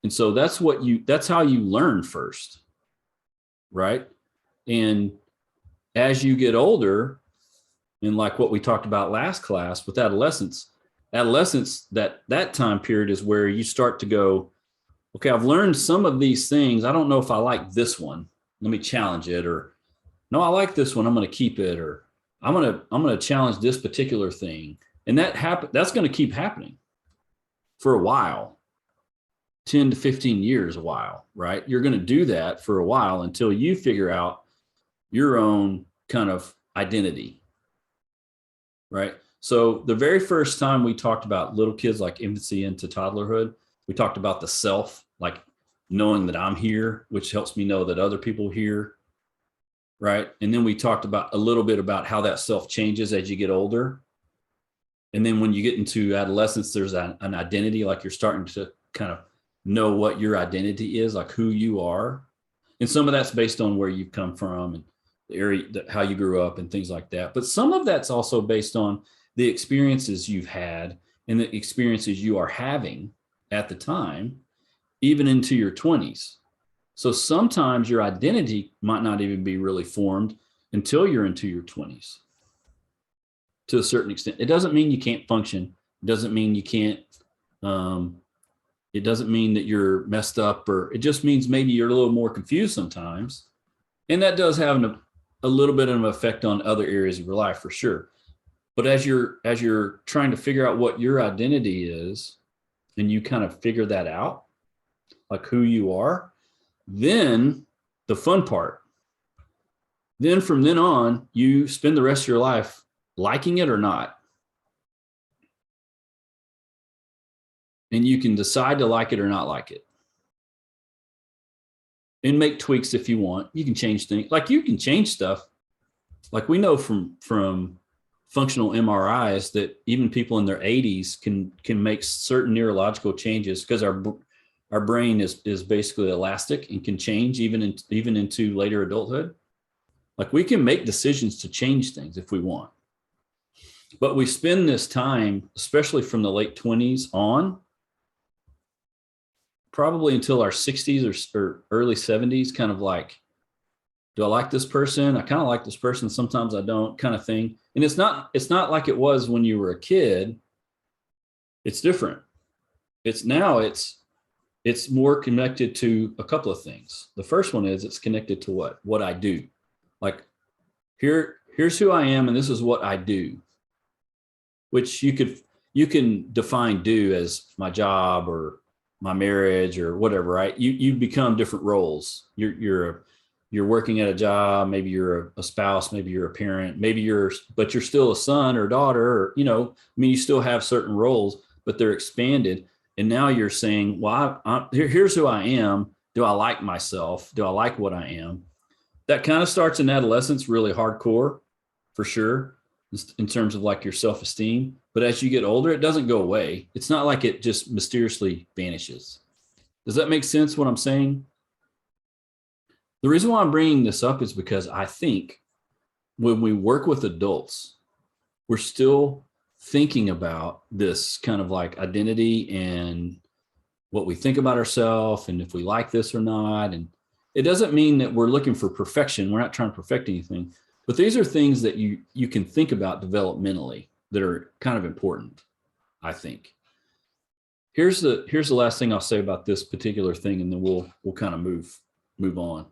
And so that's how you learn first, right? And as you get older, and like what we talked about last class with adolescence, that time period is where you start to go, okay, I've learned some of these things. I don't know if I like this one. Let me challenge it. Or no, I like this one. I'm going to keep it. Or I'm going to challenge this particular thing. And that's going to keep happening for a while, 10 to 15 years, a while, right? You're going to do that for a while until you figure out your own kind of identity, right? So the very first time we talked about little kids, like infancy into toddlerhood, we talked about the self, like knowing that I'm here, which helps me know that other people are here, right? And then we talked about a little bit about how that self changes as you get older. And then when you get into adolescence, there's an identity, like you're starting to kind of know what your identity is, like who you are. And some of that's based on where you've come from and the area, how you grew up and things like that. But some of that's also based on the experiences you've had and the experiences you are having at the time, even into your 20s. So sometimes your identity might not even be really formed until you're into your 20s to a certain extent. It doesn't mean you can't function. It doesn't mean you can't, it doesn't mean that you're messed up, or it just means maybe you're a little more confused sometimes. And that does have a little bit of an effect on other areas of your life for sure. But as you're trying to figure out what your identity is, and you kind of figure that out, like who you are, then the fun part, then from then on, you spend the rest of your life liking it or not. And you can decide to like it or not like it. And make tweaks if you want. You can change things. Like you can change stuff. Like we know from functional MRIs that even people in their 80s can make certain neurological changes, because our brain is basically elastic and can change even into later adulthood. Like we can make decisions to change things if we want. But we spend this time, especially from the late 20s on, probably until our 60s or early 70s, kind of like, do I like this person? I kind of like this person. Sometimes I don't, kind of thing. And it's not like it was when you were a kid. It's different. It's more connected to a couple of things. The first one is it's connected to what I do. Like here's who I am and this is what I do, which you can define do as my job or my marriage or whatever, right? You become different roles. You're working at a job, maybe you're a spouse, maybe you're a parent, but you're still a son or daughter, or, I mean, you still have certain roles, but they're expanded. And now you're saying, well, here's who I am. Do I like myself? Do I like what I am? That kind of starts in adolescence, really hardcore for sure, in terms of like your self-esteem. But as you get older, it doesn't go away. It's not like it just mysteriously vanishes. Does that make sense what I'm saying? The reason why I'm bringing this up is because I think when we work with adults, we're still thinking about this kind of like identity and what we think about ourselves and if we like this or not. And it doesn't mean that we're looking for perfection. We're not trying to perfect anything, but these are things that you can think about developmentally that are kind of important, I think. Here's the last thing I'll say about this particular thing, and then we'll kind of move on.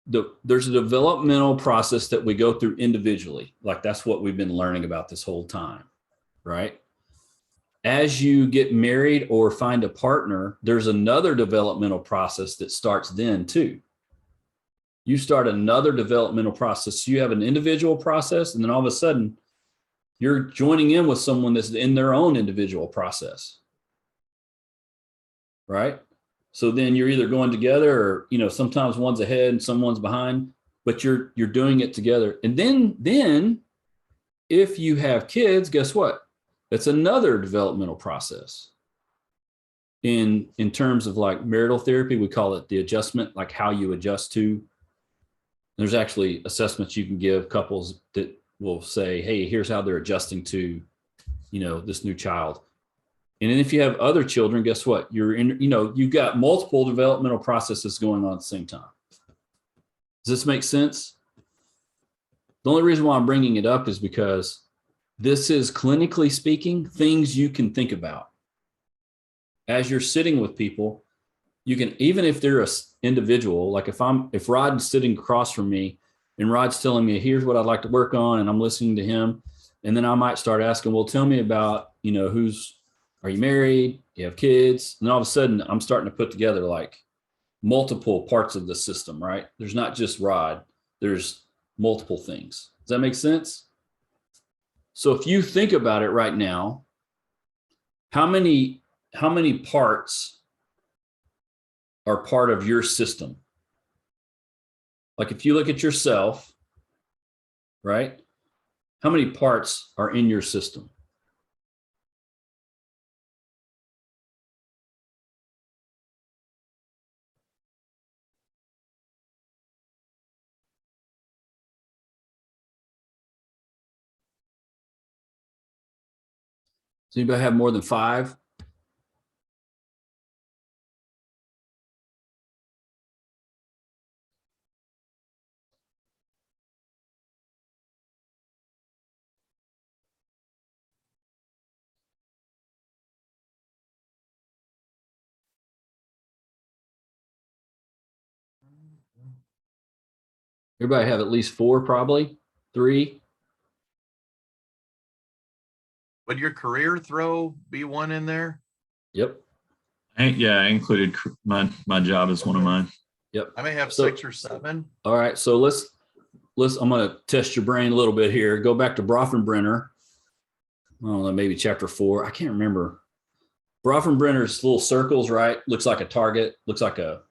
there's a developmental process that we go through individually. Like that's what we've been learning about this whole time, right? As you get married or find a partner, there's another developmental process that starts then too. You start another developmental process. You have an individual process, and then all of a sudden you're joining in with someone that's in their own individual process, right? So then you're either going together or, you know, sometimes one's ahead and someone's behind, but you're doing it together. And then if you have kids, guess what? That's another developmental process. In terms of like marital therapy, we call it the adjustment, like how you adjust to. There's actually assessments you can give couples that will say, hey, here's how they're adjusting to, you know, this new child. And then if you have other children, guess what? You're in, you know, you've got multiple developmental processes going on at the same time. Does this make sense? The only reason why I'm bringing it up is because this is, clinically speaking, things you can think about. As you're sitting with people, you can, even if they're an individual, like if Rod's sitting across from me and Rod's telling me, here's what I'd like to work on, and I'm listening to him, and then I might start asking, well, tell me about, you know, are you married? Do you have kids? And all of a sudden I'm starting to put together like multiple parts of the system, right? There's not just Rod, there's multiple things. Does that make sense? So if you think about it right now, how many parts are part of your system? Like if you look at yourself, right? How many parts are in your system? Does anybody have more than 5? Everybody have at least 4, probably 3. Would your career throw be one in there? Yep. Yeah, I included my job as one of mine. Yep. I may have 6 or 7. All right. So let's, I'm going to test your brain a little bit here. Go back to Brofenbrenner. I don't know, maybe chapter 4. I can't remember. Brofenbrenner's little circles, right? Looks like a target, looks like a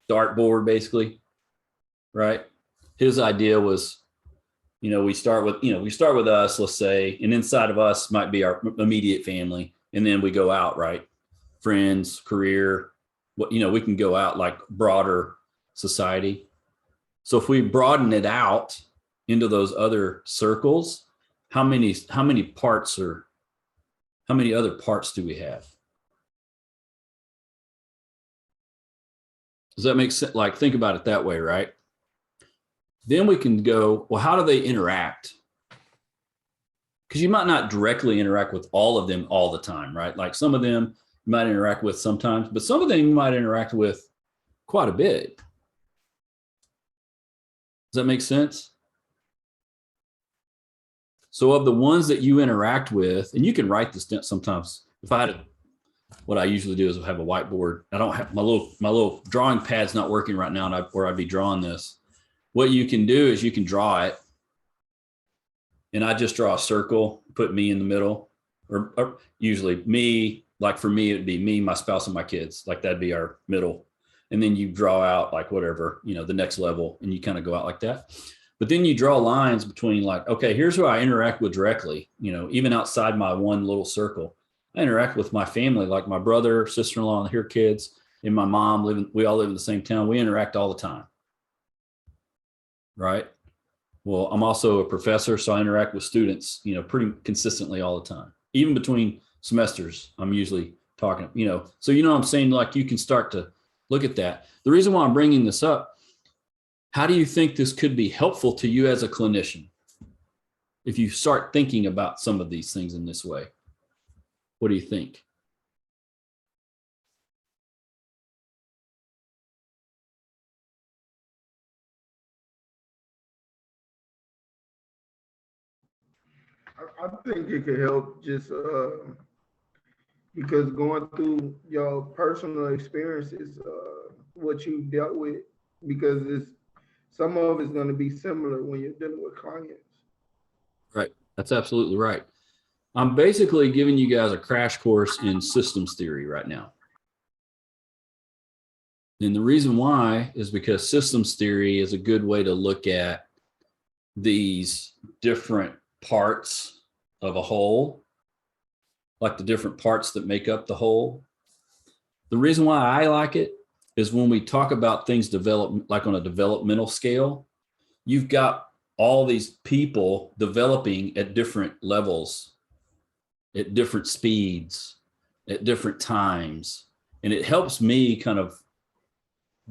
dartboard, basically, right? His idea was, you know, we start with us, let's say, and inside of us might be our immediate family. And then we go out, right? Friends, career, what, you know, we can go out like broader society. So if we broaden it out into those other circles, how many other parts do we have? Does that make sense? Like, think about it that way, right? Then we can go, well, how do they interact? Because you might not directly interact with all of them all the time, right? Like some of them you might interact with sometimes, but some of them you might interact with quite a bit. Does that make sense? So of the ones that you interact with, and you can write this down sometimes. If I had what I usually do is have a whiteboard. I don't have my little drawing pad's not working right now, and where I'd be drawing this. What you can do is you can draw it, and I just draw a circle, put me in the middle, or usually me. Like for me, it'd be me, my spouse, and my kids. Like that'd be our middle, and then you draw out like whatever, you know, the next level, and you kind of go out like that. But then you draw lines between like, okay, here's who I interact with directly, you know, even outside my one little circle. I interact with my family, like my brother, sister-in-law, and her kids, and my mom we all live in the same town. We interact all the time. Right. Well, I'm also a professor, so I interact with students, you know, pretty consistently all the time. Even between semesters, I'm usually talking, you know, so, you know what I'm saying? Like you can start to look at that. The reason why I'm bringing this up, how do you think this could be helpful to you as a clinician? If you start thinking about some of these things in this way, what do you think? I think it could help just because going through your personal experiences, what you dealt with, because it's some of it's going to be similar when you're dealing with clients. Right. That's absolutely right. I'm basically giving you guys a crash course in systems theory right now. And the reason why is because systems theory is a good way to look at these different parts of a whole, like the different parts that make up the whole. The reason why I like it is when we talk about things develop, like on a developmental scale, you've got all these people developing at different levels, at different speeds, at different times. And it helps me kind of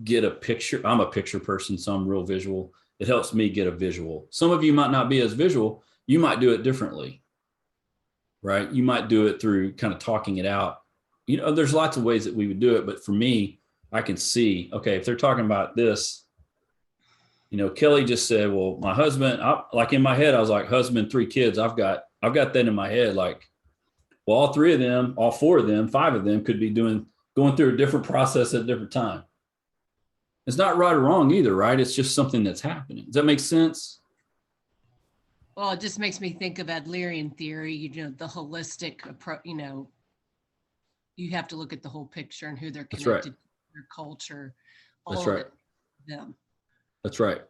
get a picture. I'm a picture person, so I'm real visual. It helps me get a visual. Some of you might not be as visual. You might do it differently, right? You might do it through kind of talking it out. You know, there's lots of ways that we would do it, but for me, I can see, okay, if they're talking about this, you know, Kelly just said, well, my husband, like in my head, I was like, husband, 3 kids. I've got that in my head. Like, well, all 3 of them, all 4 of them, 5 of them could be going through a different process at a different time. It's not right or wrong either, right? It's just something that's happening. Does that make sense? Well, it just makes me think of Adlerian theory, you know, the holistic approach, you know, you have to look at the whole picture and who they're connected to, their culture, all That's of right. it, them. That's right.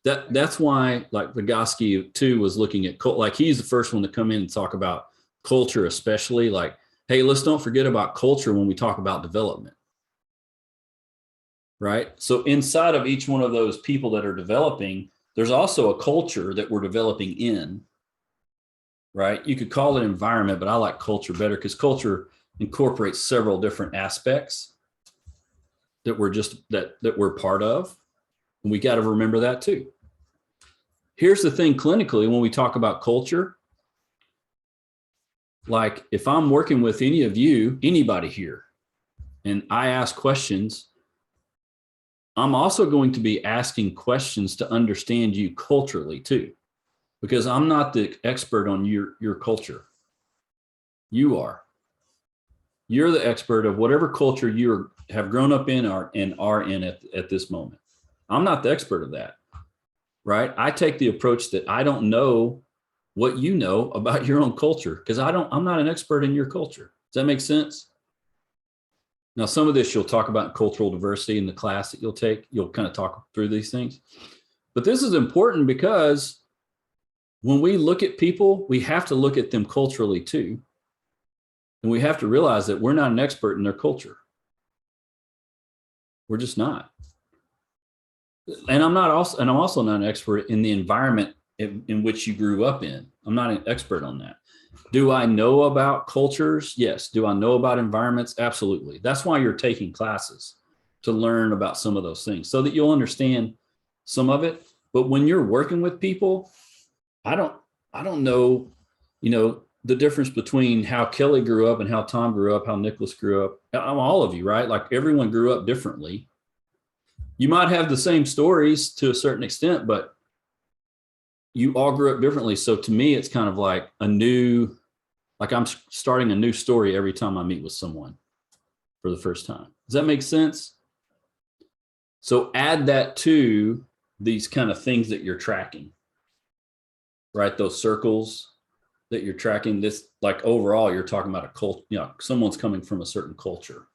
That's why, like Vygotsky too was looking at like he's the first one to come in and talk about culture, especially like, hey, let's don't forget about culture when we talk about development. Right. So inside of each one of those people that are developing, there's also a culture that we're developing in. Right. You could call it environment, but I like culture better because culture incorporates several different aspects that we're just that we're part of. And we got to remember that too. Here's the thing clinically, when we talk about culture, like if I'm working with any of you, anybody here, and I ask questions, I'm also going to be asking questions to understand you culturally too, because I'm not the expert on your culture. You are. You're the expert of whatever culture you have grown up in and are in at this moment. I'm not the expert of that, right? I take the approach that I don't know what you know about your own culture because I'm not an expert in your culture. Does that make sense? Now, some of this you'll talk about cultural diversity in the class that you'll take. You'll kind of talk through these things. But this is important because when we look at people, we have to look at them culturally too. And we have to realize that we're not an expert in their culture. We're just not. And I'm also not an expert in the environment in which you grew up in. I'm not an expert on that. Do I know about cultures? Yes. Do I know about environments? Absolutely. That's why you're taking classes, to learn about some of those things so that you'll understand some of it. But when you're working with people, I don't know, you know, the difference between how Kelly grew up and how Tom grew up, how Nicholas grew up. All of you, right? Like everyone grew up differently. You might have the same stories to a certain extent, but you all grew up differently. So to me, it's kind of like like I'm starting a new story every time I meet with someone for the first time. Does that make sense? So add that to these kind of things that you're tracking, right? Those circles that you're tracking. This, like overall, you're talking about a cult, you know, someone's coming from a certain culture,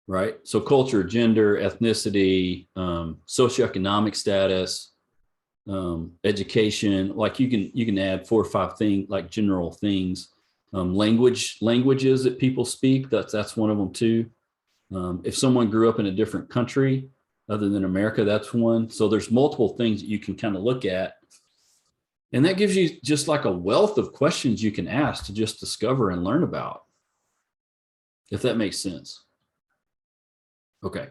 right? So culture, gender, ethnicity, socioeconomic status, education. Like you can add 4 or 5 things, like general things. Languages that people speak. That's one of them too. If someone grew up in a different country other than America, that's one. So there's multiple things that you can kind of look at. And that gives you just like a wealth of questions you can ask to just discover and learn about, if that makes sense. Okay.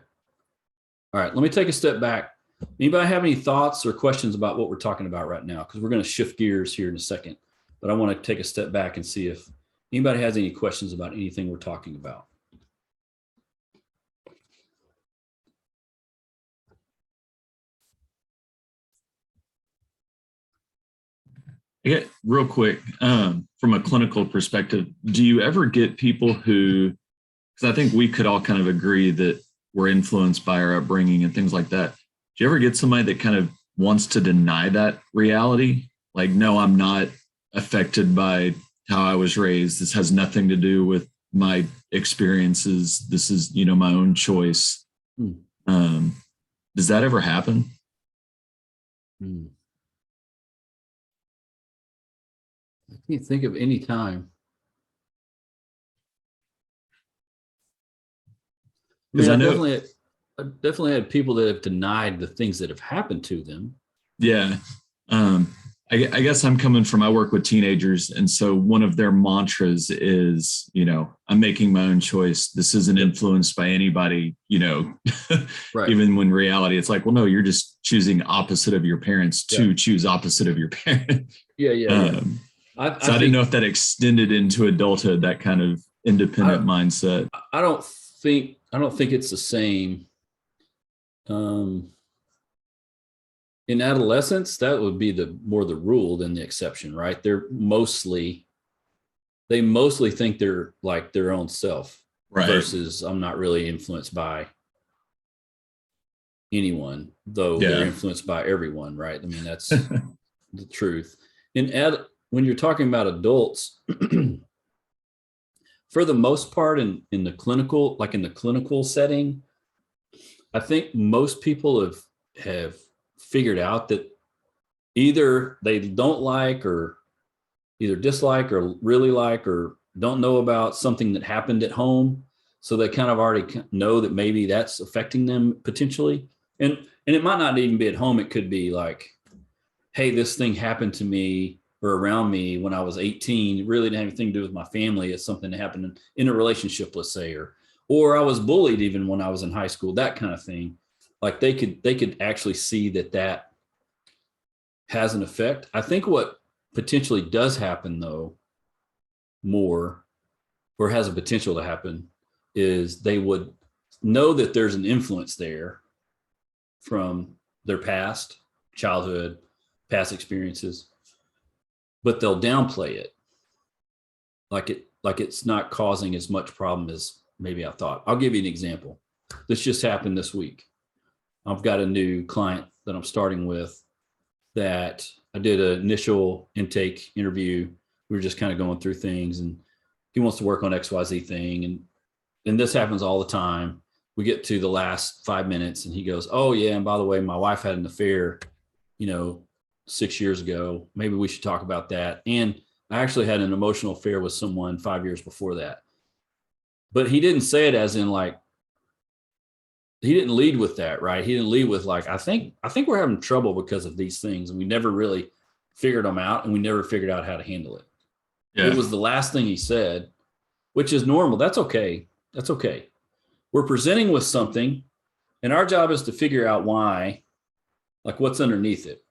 All right, let me take a step back. Anybody have any thoughts or questions about what we're talking about right now? Because we're going to shift gears here in a second, but I want to take a step back and see if anybody has any questions about anything we're talking about. I get real quick, from a clinical perspective, do you ever get people who, because I think we could all kind of agree that we're influenced by our upbringing and things like that. Do you ever get somebody that kind of wants to deny that reality? Like, no, I'm not affected by how I was raised. This has nothing to do with my experiences. This is, my own choice. Does that ever happen? I can't think of any time. Because I know, I definitely had people that have denied the things that have happened to them. Yeah. I guess I'm coming from, I work with teenagers. And so one of their mantras is, I'm making my own choice. This isn't influenced by anybody, Right. Even when reality, it's like, well, no, you're just choosing opposite of your parents to choose opposit of your parents. Yeah. I didn't know if that extended into adulthood, that kind of independent mindset. I don't think it's the same. In adolescence, that would be more the rule than the exception, right? They mostly think they're like their own self, right? Versus I'm not really influenced by anyone, though they're influenced by everyone, right? I mean, that's the truth. When you're talking about adults, for the most part, in the clinical setting, I think most people have figured out that either they don't like, or either dislike, or really like, or don't know about something that happened at home. So they kind of already know that maybe that's affecting them potentially. And it might not even be at home. It could be like, hey, this thing happened to me or around me when I was 18. It really didn't have anything to do with my family. It's something that happened in a relationship, let's say, or I was bullied even when I was in high school, that kind of thing. Like they could actually see that has an effect. I think what potentially does happen, though, more, or has a potential to happen, is they would know that there's an influence there from their past, childhood, past experiences, but they'll downplay it, like it's not causing as much problem as maybe I thought. I'll give you an example. This just happened this week. I've got a new client that I'm starting with that I did an initial intake interview. We were just kind of going through things, and he wants to work on XYZ thing. And this happens all the time. We get to the last 5 minutes and he goes, oh yeah, and by the way, my wife had an affair, 6 years ago. Maybe we should talk about that. And I actually had an emotional affair with someone 5 years before that. But he didn't say it as in like, he didn't lead with that, right? He didn't lead with like, I think we're having trouble because of these things, and we never really figured them out, and we never figured out how to handle it. Yeah. It was the last thing he said, which is normal. That's okay. That's okay. We're presenting with something, and our job is to figure out why, like what's underneath it,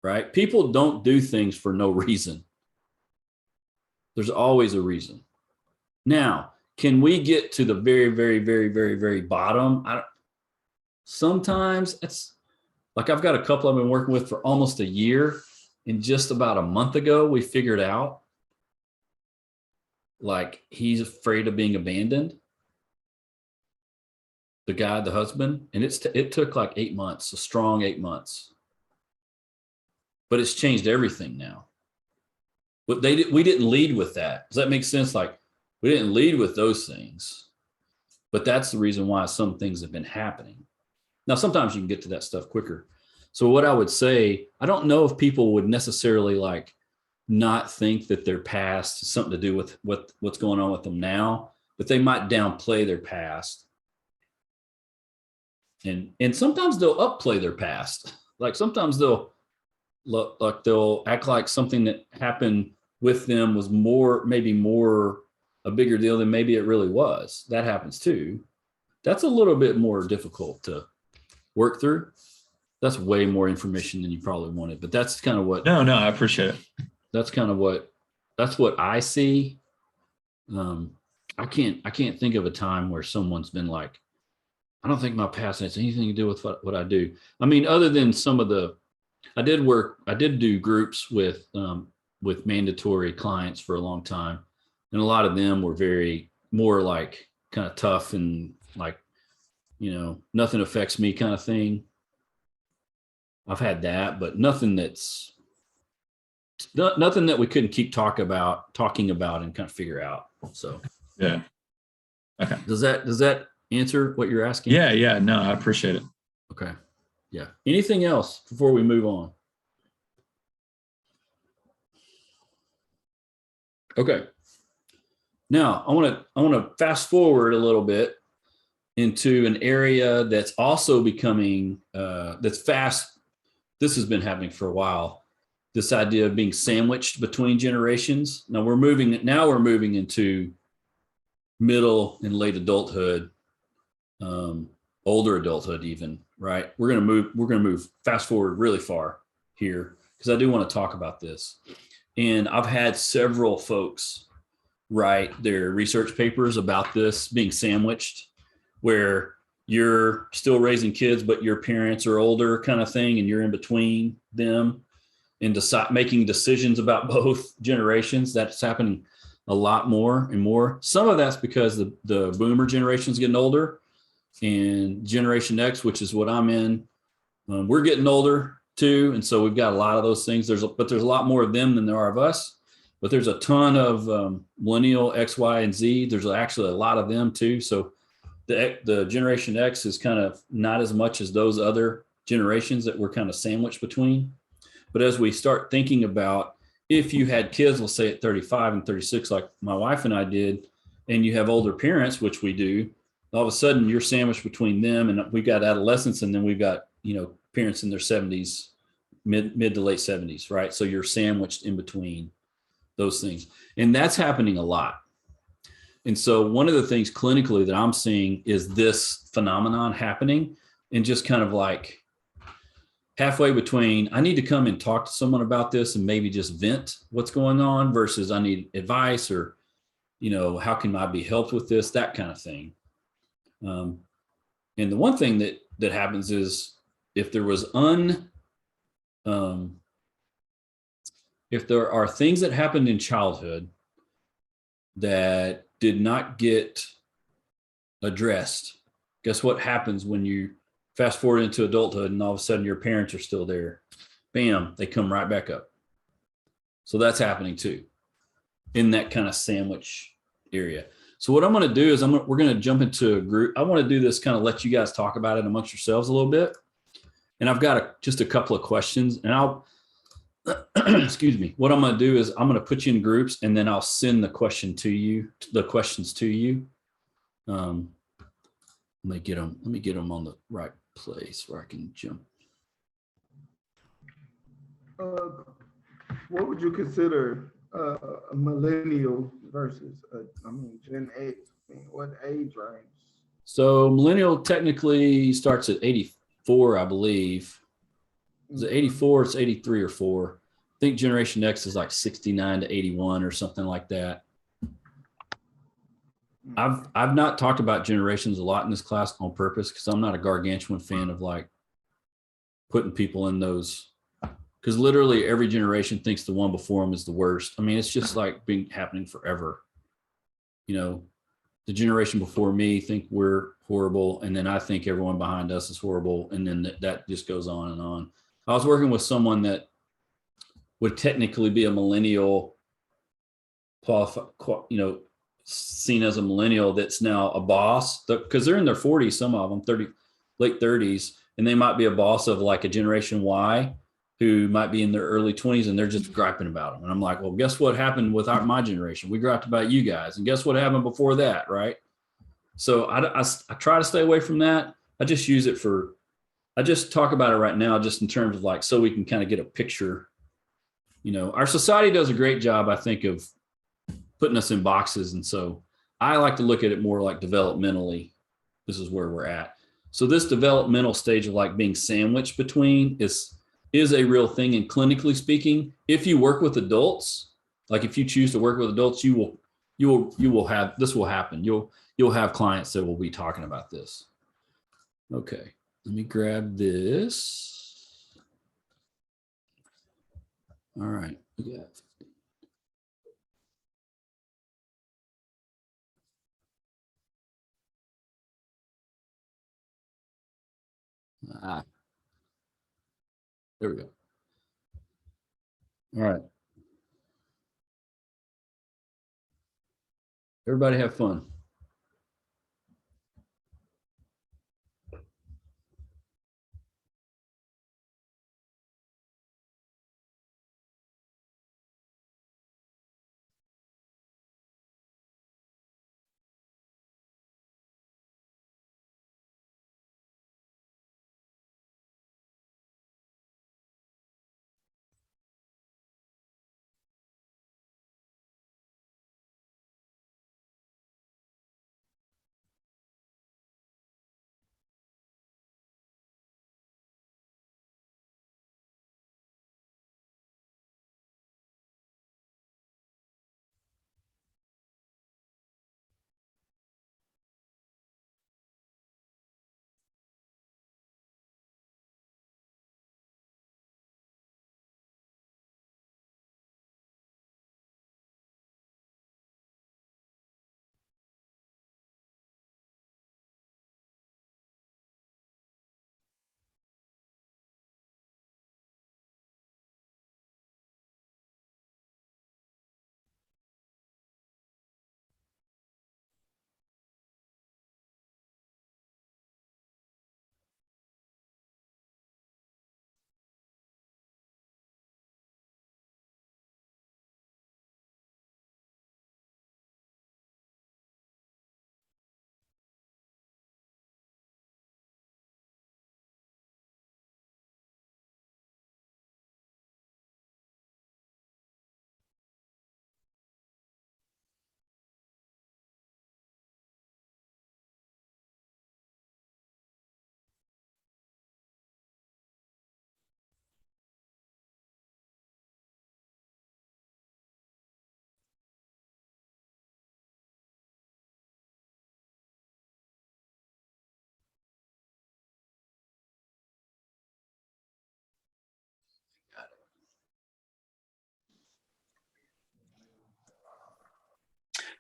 right? People don't do things for no reason. There's always a reason. Now, can we get to the very, very, very, very, very bottom? Sometimes it's like, I've got a couple I've been working with for almost a year, and just about a month ago, we figured out like he's afraid of being abandoned. The guy, the husband, and it took like 8 months, a strong 8 months, but it's changed everything now. But we didn't lead with that. Does that make sense? Like, we didn't lead with those things, but that's the reason why some things have been happening. Now, sometimes you can get to that stuff quicker. So what I would say, I don't know if people would necessarily like not think that their past has something to do with what's going on with them now, but they might downplay their past. And sometimes they'll upplay their past. Like sometimes they'll act like something that happened with them was maybe more a bigger deal than maybe it really was. That happens too. That's a little bit more difficult to work through. That's way more information than you probably wanted, but that's kind of what. No, I appreciate it. That's kind of what I see. I can't think of a time where someone's been like, I don't think my past has anything to do with what I do. I mean, other than some of the I did do groups with mandatory clients for a long time. And a lot of them were more like kind of tough and like, nothing affects me kind of thing. I've had that, but nothing that we couldn't keep talking about and kind of figure out. So Yeah. Okay. Does that answer what you're asking? Yeah. No, I appreciate it. Okay. Yeah. Anything else before we move on? Okay. Now I want to fast forward a little bit into an area that's also becoming that's fast. This has been happening for a while. This idea of being sandwiched between generations. Now we're moving into middle and late adulthood, older adulthood even, right? We're going to move fast forward really far here because I do want to talk about this. And I've had several folks write their research papers about this being sandwiched, where you're still raising kids, but your parents are older kind of thing, and you're in between them and making decisions about both generations. That's happening a lot more and more. Some of that's because the boomer generation is getting older, and Generation X, which is what I'm in, we're getting older too. And so we've got a lot of those things. There's a lot more of them than there are of us, but there's a ton of millennial X, Y, and Z. There's actually a lot of them too. So the Generation X is kind of not as much as those other generations that we're kind of sandwiched between. But as we start thinking about, if you had kids, let's say at 35 and 36, like my wife and I did, and you have older parents, which we do, all of a sudden you're sandwiched between them, and we've got adolescents, and then we've got, parents in their 70s, mid to late 70s, right? So you're sandwiched in between those things. And that's happening a lot. And so one of the things clinically that I'm seeing is this phenomenon happening, and just kind of like halfway between, I need to come and talk to someone about this and maybe just vent what's going on, versus I need advice, or, how can I be helped with this, that kind of thing. And the one thing that happens is if there are things that happened in childhood that did not get addressed, guess what happens when you fast forward into adulthood and all of a sudden your parents are still there? Bam, they come right back up. So that's happening too, in that kind of sandwich area. So what I'm going to do is we're going to jump into a group. I want to do this, kind of let you guys talk about it amongst yourselves a little bit. And I've got just a couple of questions, and I'll, excuse me. What I'm going to do is I'm going to put you in groups, and then I'll send the questions to you. Let me get them on the right place where I can jump. What would you consider a millennial versus Gen X? What age range? So millennial technically starts at 84, I believe. Is it 84? It's 83 or 4. I think Generation X is like 69 to 81 or something like that. I've not talked about generations a lot in this class on purpose, because I'm not a gargantuan fan of like putting people in those, because literally every generation thinks the one before them is the worst. I mean, it's just like happening forever. The generation before me think we're horrible, and then I think everyone behind us is horrible, and then that just goes on and on. I was working with someone that would technically be a millennial, seen as a millennial, that's now a boss, because they're in their 40s, some of them late 30s, and they might be a boss of like a Generation Y who might be in their early 20s, and they're just griping about them. And I'm like, well, guess what happened with my generation? We griped about you guys, and guess what happened before that, right? So I try to stay away from that. I just use it I just talk about it right now, just in terms of like, so we can kind of get a picture. Our society does a great job, I think, of putting us in boxes. And so I like to look at it more like developmentally. This is where we're at. So this developmental stage of like being sandwiched between is a real thing. And clinically speaking, if you work with adults, like if you choose to work with adults, you will have, this will happen. You'll have clients that will be talking about this. Okay, let me grab this. All right. Yeah. There we go. All right. Everybody have fun.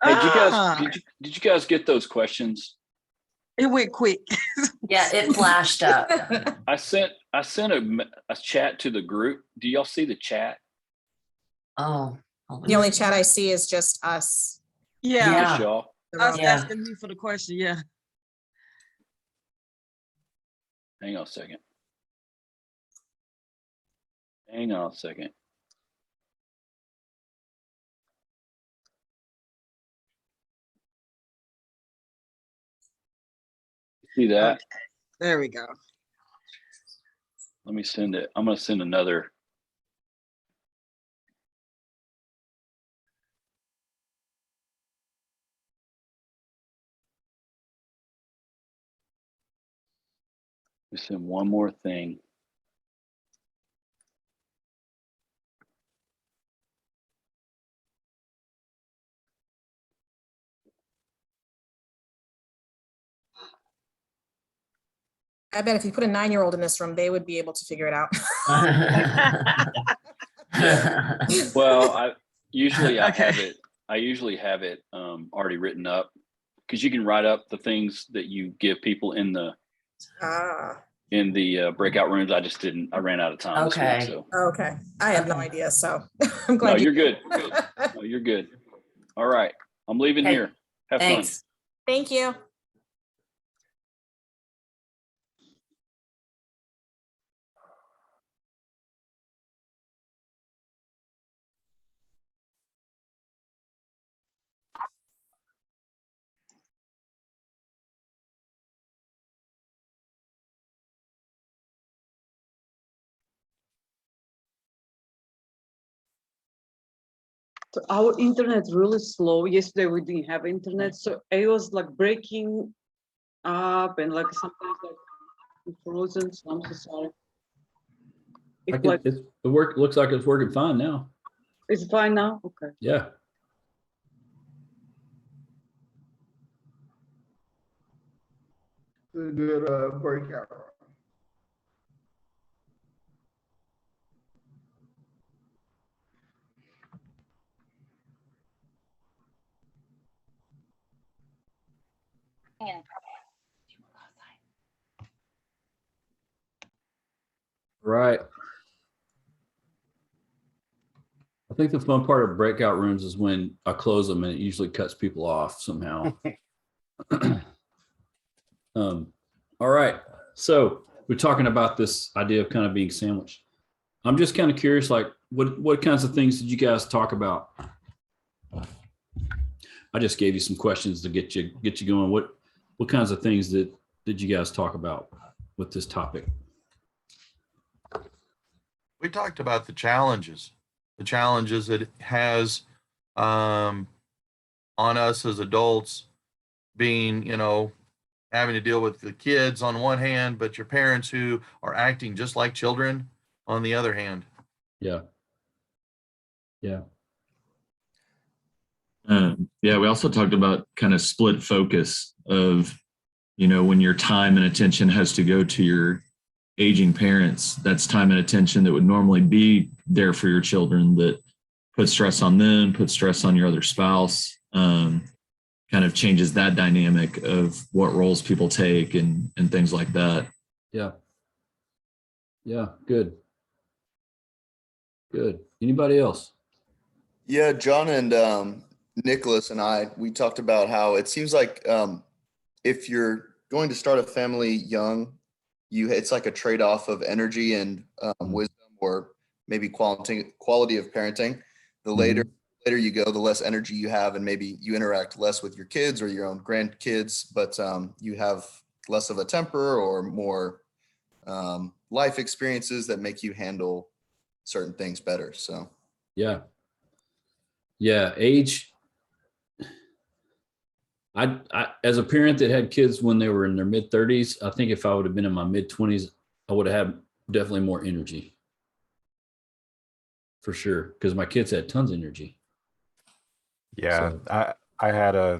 Hey, did you guys Ah, did you guys get those questions? it went quick. Yeah, it flashed up. I sent a chat to the group. Do y'all see the chat? Oh. The only chat I see is just us. Yeah, Just Yeah. y'all. the I was room. Yeah. asking you for the question. Yeah. Hang on a second. Hang on a second. See that? Okay. There we go. Let me send it. I'm gonna send another. Let me send one more thing. I bet if you put a 9-year-old in this room, they would be able to figure it out. Well, I usually Okay. have it already written up, because you can write up the things that you give people in the Ah, breakout rooms. I just didn't. I ran out of time this Okay. week. So okay. I have no Okay. idea, so I'm no, glad you're good. No, you're good. All right, I'm leaving Hey, here. Have Thanks. Thank you. So our internet's really slow. Yesterday we didn't have internet, so it was like breaking up and like sometimes like frozen. So I'm so sorry. It's like It looks like it's working fine now. it's fine now. Okay. Yeah. It's a good breakout. Right. I think the fun part of breakout rooms is when I close them and it usually cuts people off somehow. All right. So we're talking about this idea of kind of being sandwiched. I'm just kind of curious, like what kinds of things did you guys talk about? I just gave you some questions to get you going. What kinds of things did you guys talk about with this topic? We talked about the challenges that it has on us as adults, being, having to deal with the kids on one hand, but your parents who are acting just like children on the other hand. Yeah. Yeah. Yeah, we also talked about kind of split focus of, when your time and attention has to go to your aging parents, that's time and attention that would normally be there for your children that put stress on them, put stress on your other spouse, kind of changes that dynamic of what roles people take and things like that. Yeah. Yeah. Good. Good. Anybody else? Yeah, John and Nicholas and we talked about how it seems like if you're going to start a family young, it's like a trade-off of energy and wisdom, or maybe quality of parenting. The later you go, the less energy you have, and maybe you interact less with your kids or your own grandkids, but you have less of a temper or more life experiences that make you handle certain things better. So yeah. Age. I as a parent that had kids when they were in their mid 30s, I think if I would have been in my mid 20s, I would have had definitely more energy. For sure, because my kids had tons of energy. Yeah, so. I had I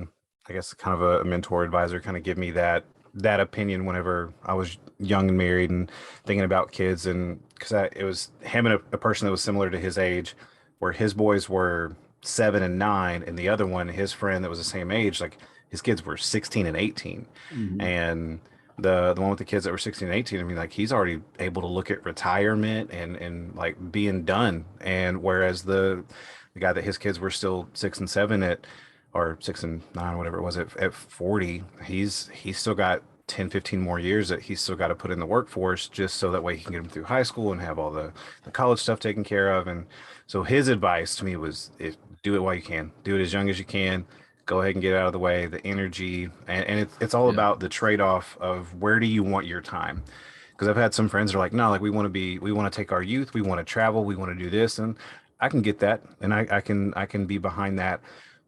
guess kind of a mentor advisor kind of give me that opinion whenever I was young and married and thinking about kids, and because it was him and a person that was similar to his age, where his boys were 7 and 9, and the other one, his friend that was the same age, like his kids were 16 and 18, and the one with the kids that were 16 and 18, I mean, like he's already able to look at retirement and like being done, and whereas the guy that his kids were still 6 and 7 at, or 6 and 9, whatever it was, at 40, he's still got 10, 15 more years that he's still got to put in the workforce, just so that way he can get them through high school and have all the college stuff taken care of. And so his advice to me was, do it while you can, do it as young as you can, go ahead and get out of the way, the energy. And it's all about the trade-off of where do you want your time? Because I've had some friends that are like, no, like we want to take our youth, we want to travel, we want to do this. And I can get that. And I can be behind that.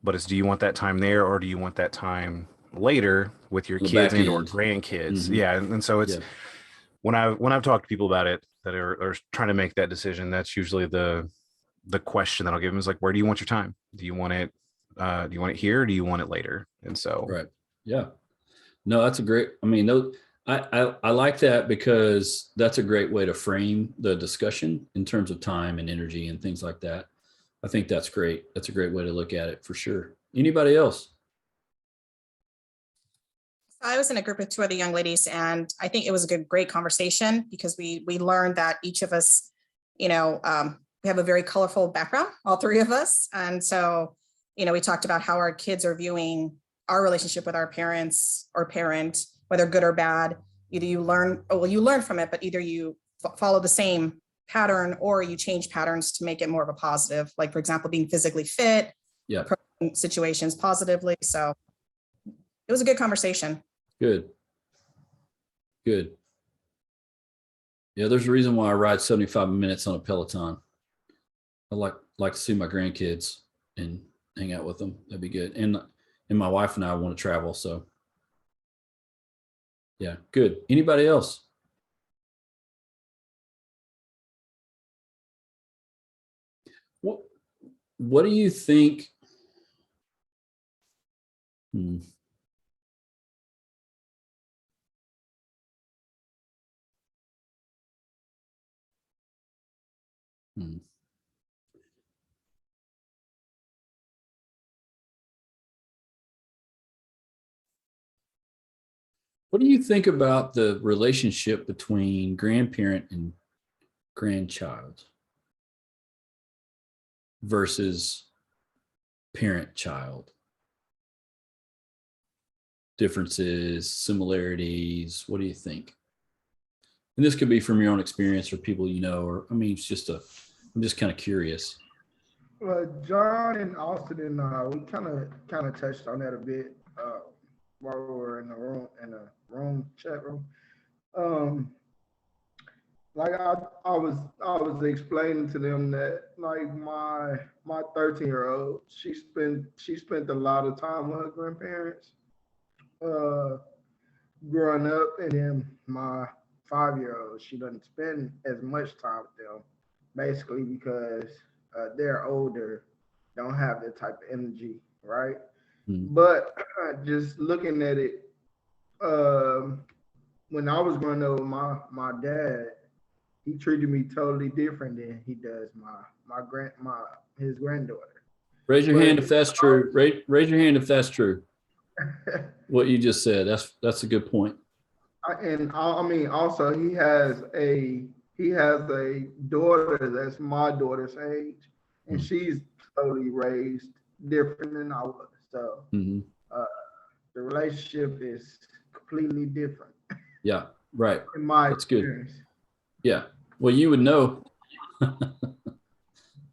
But it's, do you want that time there, or do you want that time later with your kids and or grandkids? Yeah. And so it's, when I've talked to people about it that are trying to make that decision, that's usually the question that I'll give them is like, where do you want your time? Do you want it here, or do you want it later? And so, right. Yeah. No, that's a great, I mean, I like that, because that's a great way to frame the discussion in terms of time and energy and things like that. I think that's great. That's a great way to look at it for sure. Anybody else? I was in a group with 2 other young ladies, and I think it was a great conversation, because we learned that each of us, we have a very colorful background, all 3 of us. And so, we talked about how our kids are viewing our relationship with our parents or parent, whether good or bad. Either you learn from it, but either you follow the same pattern or you change patterns to make it more of a positive, like for example, being physically fit, situations positively. So it was a good conversation. Good. Yeah, there's a reason why I ride 75 minutes on a Peloton. I like to see my grandkids and hang out with them. That'd be good. And my wife and I want to travel. So yeah, good. Anybody else? What do you think? Hmm. What do you think about the relationship between grandparent and grandchild versus parent-child? Differences, similarities, what do you think? And this could be from your own experience or people you know, or I mean, I'm just kind of curious. John and Austin and we kind of touched on that a bit while we were in the chat room. Like I was explaining to them that like my 13-year-old, she spent a lot of time with her grandparents growing up, and then my 5-year-old, she doesn't spend as much time with them, basically because they're older, don't have that type of energy, right? But just looking at it, when I was growing up with my dad, he treated me totally different than he does his granddaughter. Raise your hand if that's true. Raise your hand if that's true. What you just said. That's a good point. And I mean, also he has a daughter that's my daughter's age, and she's totally raised different than I was. So the relationship is completely different. Yeah, right. In my That's experience. good. Yeah. Well, you would know.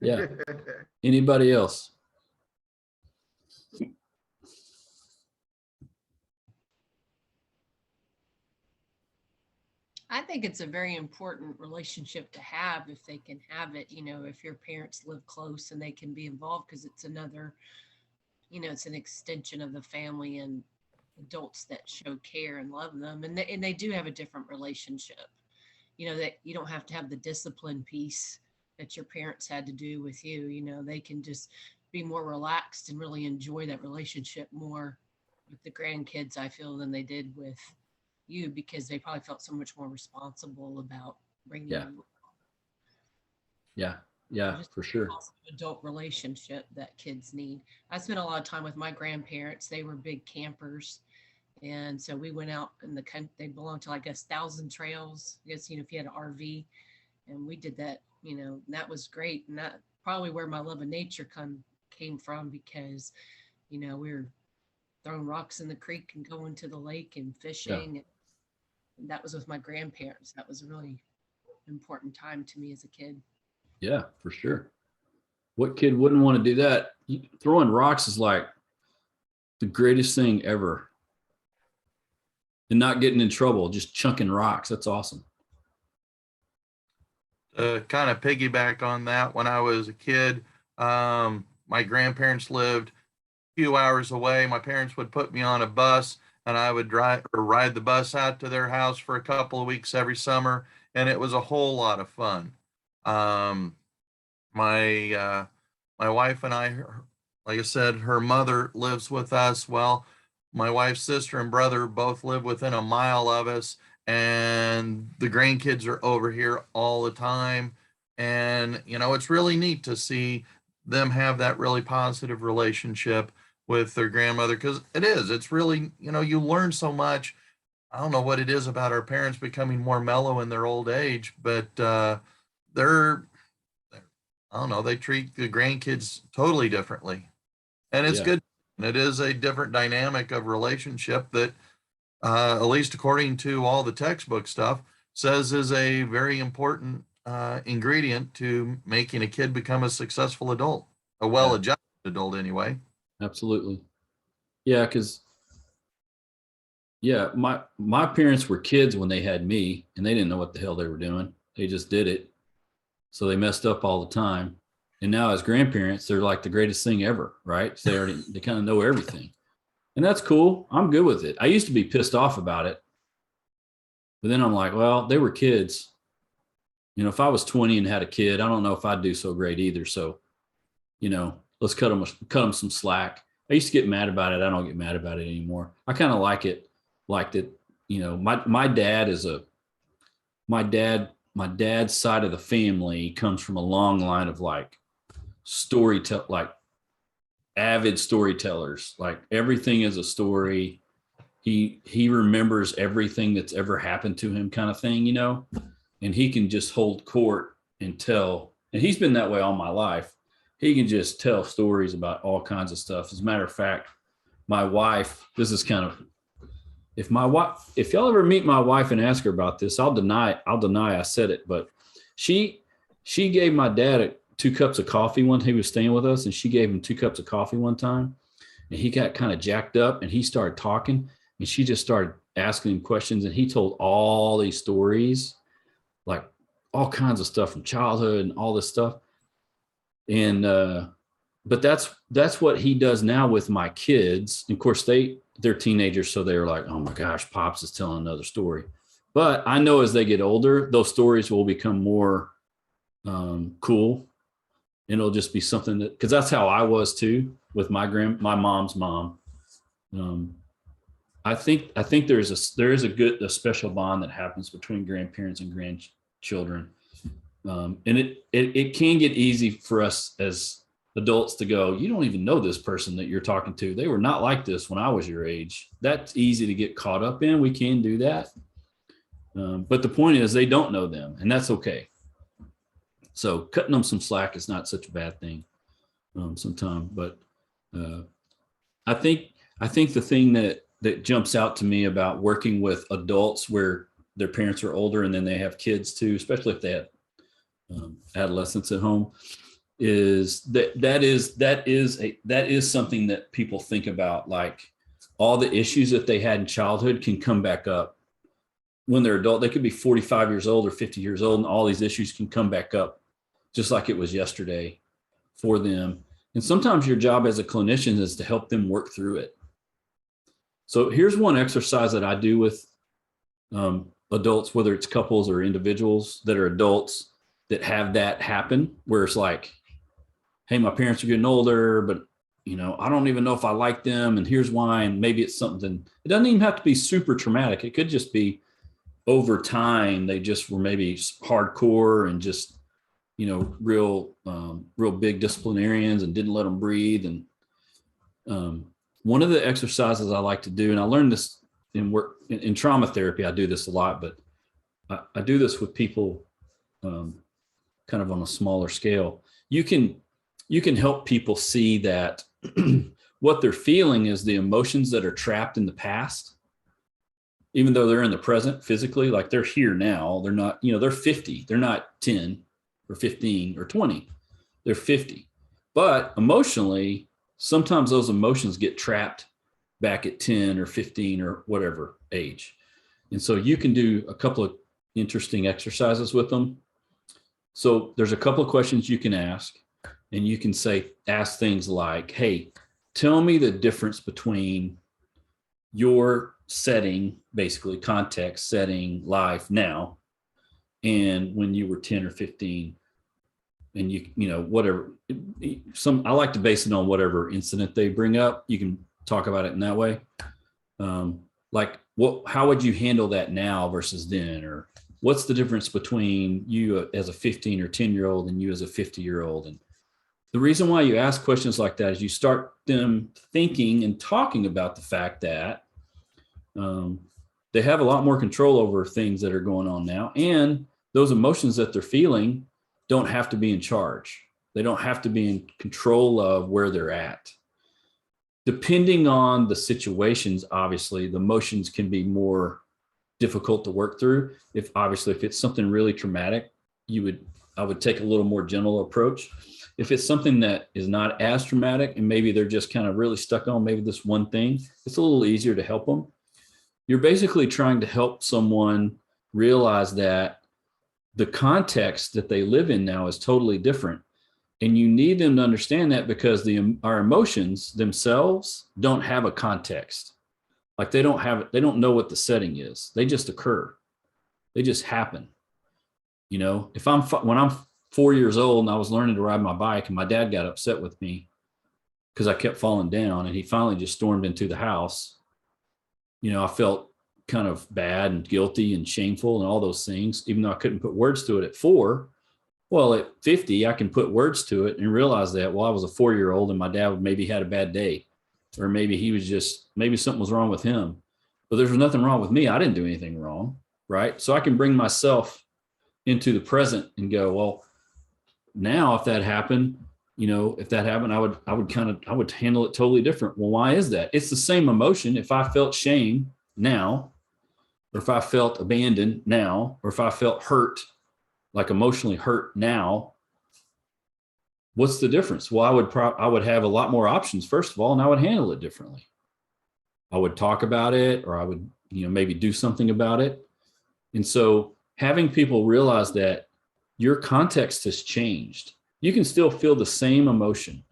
Yeah. Anybody else? I think it's a very important relationship to have if they can have it, you know, if your parents live close and they can be involved, because it's another, you know, it's an extension of the family and adults that show care and love them. And they do have a different relationship, you know, that you don't have to have the discipline piece that your parents had to do with you. You know, they can just be more relaxed and really enjoy that relationship more with the grandkids, I feel, than they did with you, because they probably felt so much more responsible about bringing you. Yeah, for sure. Adult relationship that kids need. I spent a lot of time with my grandparents. They were big campers. And so we went out in the country. They belonged to, I guess, Thousand Trails. I guess, you know, if you had an RV, and we did that, you know, that was great. And that probably where my love of nature came from, because, you know, we were throwing rocks in the creek and going to the lake and fishing. Yeah. And that was with my grandparents. That was a really important time to me as a kid. Yeah, for sure. What kid wouldn't want to do that? Throwing rocks is like the greatest thing ever. And not getting in trouble, just chunking rocks. That's awesome. Kind of piggyback on that, when I was a kid, my grandparents lived a few hours away. My parents would put me on a bus, and I would ride the bus out to their house for a couple of weeks every summer, and it was a whole lot of fun. My wife and I, like I said, her mother lives with us. Well, my wife's sister and brother both live within a mile of us, and the grandkids are over here all the time. And, you know, it's really neat to see them have that really positive relationship with their grandmother, because it's really, you know, you learn so much. I don't know what it is about our parents becoming more mellow in their old age, but I don't know, they treat the grandkids totally differently. And it's good. And it is a different dynamic of relationship that, at least according to all the textbook stuff, says is a very important ingredient to making a kid become a successful adult, a well-adjusted adult anyway. Absolutely. Yeah, because my parents were kids when they had me, and they didn't know what the hell they were doing. They just did it. So they messed up all the time. And now as grandparents, they're like the greatest thing ever, right? So they kind of know everything. And that's cool. I'm good with it. I used to be pissed off about it. But then I'm like, well, they were kids. You know, if I was 20 and had a kid, I don't know if I'd do so great either. So, you know, let's cut them some slack. I used to get mad about it. I don't get mad about it anymore. I kind of liked it. You know, my dad's side of the family comes from a long line of like avid storytellers. Like everything is a story. he remembers everything that's ever happened to him, kind of thing, and he can just hold court and tell. And he's been that way all my life. He can just tell stories about all kinds of stuff. As a matter of fact, my wife, this is kind of, if y'all ever meet my wife and ask her about this, I'll deny I said it, but she gave my dad 2 cups of coffee when he was staying with us, and she gave him 2 cups of coffee one time, and he got kind of jacked up, and he started talking, and she just started asking him questions, and he told all these stories, like all kinds of stuff from childhood and all this stuff. And but that's what he does now with my kids. And of course, they're teenagers, so they're like, oh my gosh, Pops is telling another story. But I know as they get older, those stories will become more cool. And it'll just be something that, because that's how I was too with my mom's mom. I think there is a special bond that happens between grandparents and grandchildren. And it can get easy for us as adults to go, you don't even know this person that you're talking to. They were not like this when I was your age. That's easy to get caught up in. We can do that. But the point is they don't know them, and that's okay. So cutting them some slack is not such a bad thing sometimes. But I think the thing that jumps out to me about working with adults where their parents are older and then they have kids too, especially if they have adolescents at home, is that is something that people think about. Like all the issues that they had in childhood can come back up when they're adult. They could be 45 years old or 50 years old, and all these issues can come back up just like it was yesterday for them. And sometimes your job as a clinician is to help them work through it. So here's one exercise that I do with adults, whether it's couples or individuals that are adults that have that happen, where it's like, hey, my parents are getting older, but I don't even know if I like them, and here's why. And maybe it's something, it doesn't even have to be super traumatic. It could just be over time, they just were maybe hardcore and just, real big disciplinarians and didn't let them breathe. And one of the exercises I like to do, and I learned this in trauma therapy, I do this a lot, but I do this with people kind of on a smaller scale. You can help people see that what they're feeling is the emotions that are trapped in the past, even though they're in the present physically. Like they're here now. They're not, they're 50. They're not 10 or 15 or 20. They're 50. But emotionally, sometimes those emotions get trapped back at 10 or 15 or whatever age. And so you can do a couple of interesting exercises with them. So there's a couple of questions you can ask, and you can ask things like, hey, tell me the difference between your setting, basically context, setting, life now, and when you were 10 or 15, and whatever. I like to base it on whatever incident they bring up. You can talk about it in that way. Like how would you handle that now versus then? Or what's the difference between you as a 15 or 10-year-old and you as a 50-year-old? And the reason why you ask questions like that is you start them thinking and talking about the fact that they have a lot more control over things that are going on now. And those emotions that they're feeling don't have to be in charge. They don't have to be in control of where they're at. Depending on the situations, obviously, the emotions can be more difficult to work through. If it's something really traumatic, I would take a little more gentle approach. If it's something that is not as traumatic and maybe they're just kind of really stuck on maybe this one thing, it's a little easier to help them. You're basically trying to help someone realize that the context that they live in now is totally different. And you need them to understand that because our emotions themselves don't have a context. Like they don't know what the setting is. They just occur. They just happen. When I'm 4 years old and I was learning to ride my bike and my dad got upset with me because I kept falling down, and he finally just stormed into the house, I felt kind of bad and guilty and shameful and all those things, even though I couldn't put words to it at 4. Well, at 50, I can put words to it and realize that, well, I was a 4-year-old and my dad maybe had a bad day, or maybe maybe something was wrong with him. but there's nothing wrong with me. I didn't do anything wrong, right? So I can bring myself into the present and go, well, now if that happened, I would handle it totally different. Well, why is that? It's the same emotion. If I felt shame now, or if I felt abandoned now, or if I felt hurt, like emotionally hurt now, what's the difference? Well, I would have a lot more options, first of all, and I would handle it differently. I would talk about it, or I would, maybe do something about it. And so having people realize that your context has changed. You can still feel the same emotion,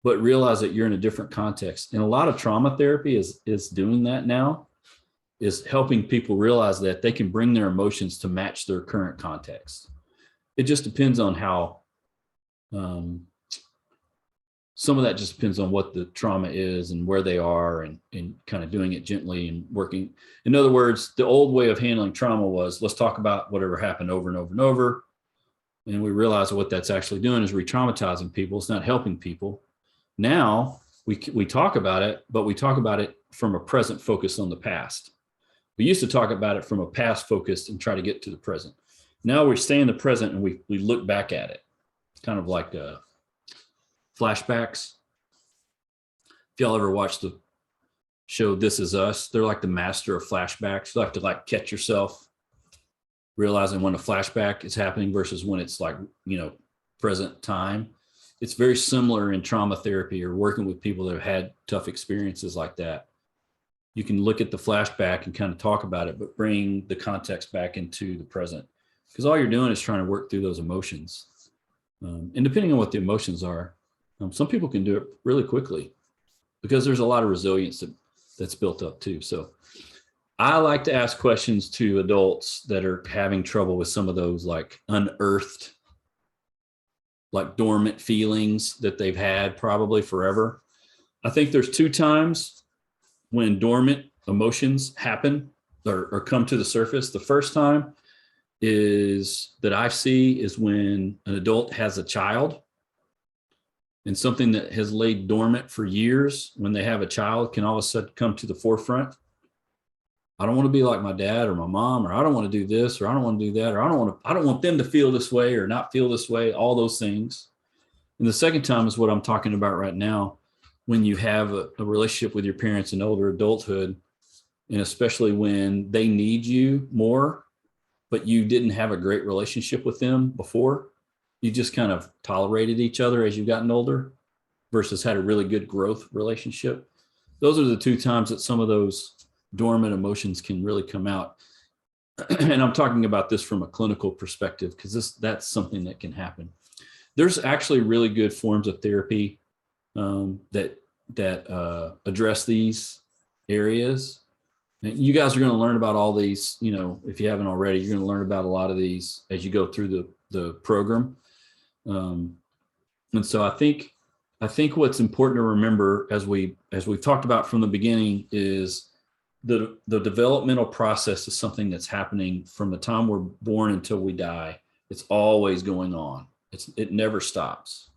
but realize that you're in a different context. And a lot of trauma therapy is doing that now, is helping people realize that they can bring their emotions to match their current context. It just depends on how, some of that just depends on what the trauma is and where they are, and kind of doing it gently and working. In other words, the old way of handling trauma was, let's talk about whatever happened over and over and over. And we realize what that's actually doing is re-traumatizing people. It's not helping people. Now we talk about it, but we talk about it from a present focus on the past. We used to talk about it from a past focus and try to get to the present. Now we stay in the present and we look back at it. It's kind of like flashbacks. If y'all ever watched the show This Is Us, they're like the master of flashbacks. You have to catch yourself realizing when a flashback is happening versus when it's present time. It's very similar in trauma therapy or working with people that have had tough experiences like that. You can look at the flashback and kind of talk about it, but bring the context back into the present, because all you're doing is trying to work through those emotions. And depending on what the emotions are, some people can do it really quickly because there's a lot of resilience that's built up too. So I like to ask questions to adults that are having trouble with some of those unearthed, dormant feelings that they've had probably forever. I think there's 2 times when dormant emotions happen or come to the surface. The first time that I see is when an adult has a child, and something that has laid dormant for years, when they have a child, can all of a sudden come to the forefront. I don't want to be like my dad or my mom, or I don't want to do this, or I don't want to do that, or I don't want them to feel this way or not feel this way, all those things. And the second time is what I'm talking about right now, when you have a relationship with your parents in older adulthood, and especially when they need you more, but you didn't have a great relationship with them before. You just kind of tolerated each other as you've gotten older versus had a really good growth relationship. Those are the 2 times that some of those dormant emotions can really come out. And I'm talking about this from a clinical perspective, because that's something that can happen. There's actually really good forms of therapy that address these areas. And you guys are going to learn about all these, if you haven't already, you're going to learn about a lot of these as you go through the program. And so I think what's important to remember, as we've talked about from the beginning, is the developmental process is something that's happening from the time we're born until we die. It's always going on. It never stops.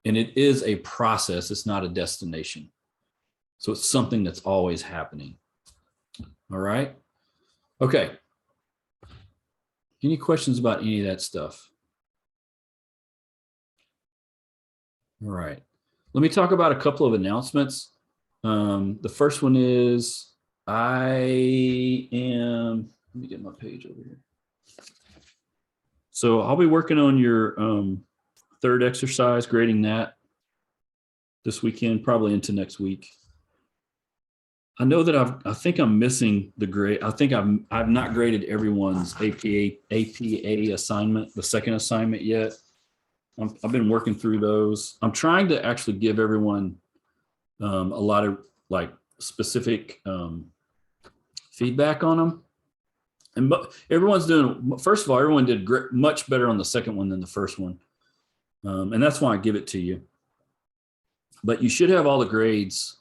And it is a process. It's not a destination. So it's something that's always happening. All right. Okay. Any questions about any of that stuff? All right. Let me talk about a couple of announcements. The first one is let me get my page over here. So I'll be working on your third exercise, grading that this weekend, probably into next week. I know that I think I'm missing the grade. I think I've not graded everyone's APA assignment, the second assignment yet. I've been working through those. I'm trying to actually give everyone a lot of specific feedback on them. And everyone's doing, first of all, everyone did much better on the second one than the first one. And that's why I give it to you. But you should have all the grades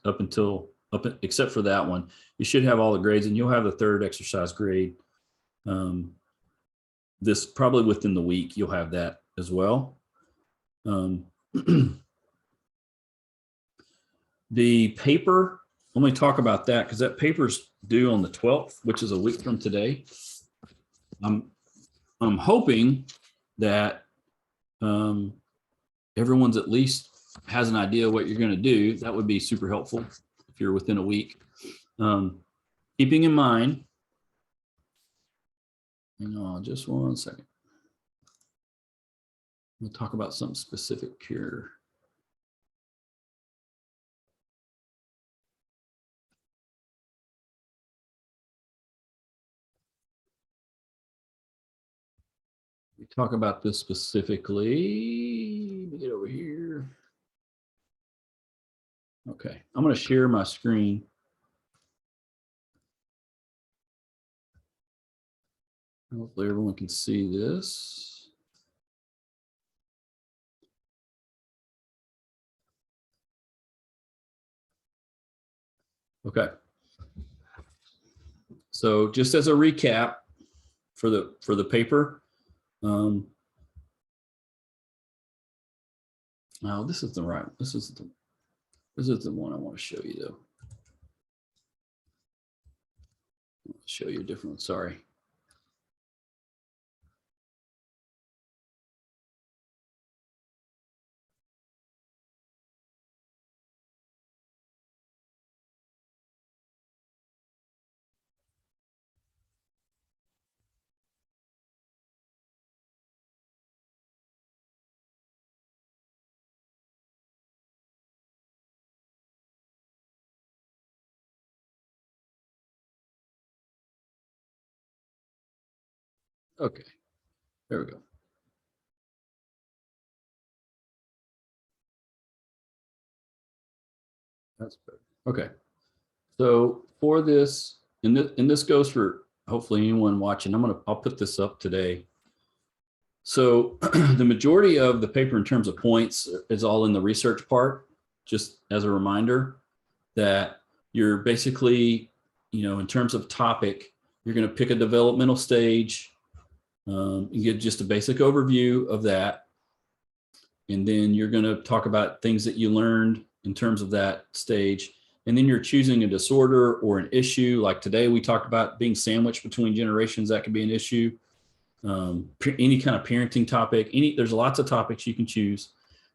except for that one. You should have all the grades, and you'll have the third exercise grade. This probably within the week, you'll have that as well. The paper only talk about that because that paper's due on the 12th, which is a week from today. I'm hoping that everyone's at least has an idea what you're going to do. That would be super helpful if you're within a week. Keeping in mind, hang on just 1 second. We'll talk about something specific here. We talk about this specifically. Let me get over here. Okay, I'm going to share my screen. Hopefully everyone can see this. Okay. So just as a recap for the paper, oh, this is the right. This is the one I want to show you though. I'll show you a different one. Sorry. Okay, there we go. That's better. Okay. So for this, and this goes for hopefully anyone watching. I'll put this up today. So the majority of the paper in terms of points is all in the research part, just as a reminder that you're basically, in terms of topic, you're going to pick a developmental stage, and get just a basic overview of that. And then you're going to talk about things that you learned in terms of that stage. And then you're choosing a disorder or an issue. Like today, we talked about being sandwiched between generations. That could be an issue. Any kind of parenting topic, there's lots of topics you can choose.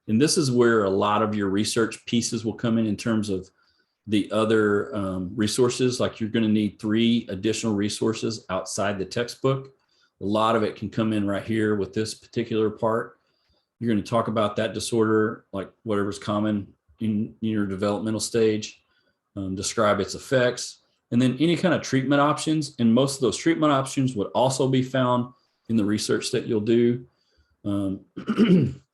And this is where a lot of your research pieces will come in terms of the other resources. Like you're going to need 3 additional resources outside the textbook. A lot of it can come in right here with this particular part. You're going to talk about that disorder, like whatever's common in your developmental stage, describe its effects, and then any kind of treatment options. And most of those treatment options would also be found in the research that you'll do.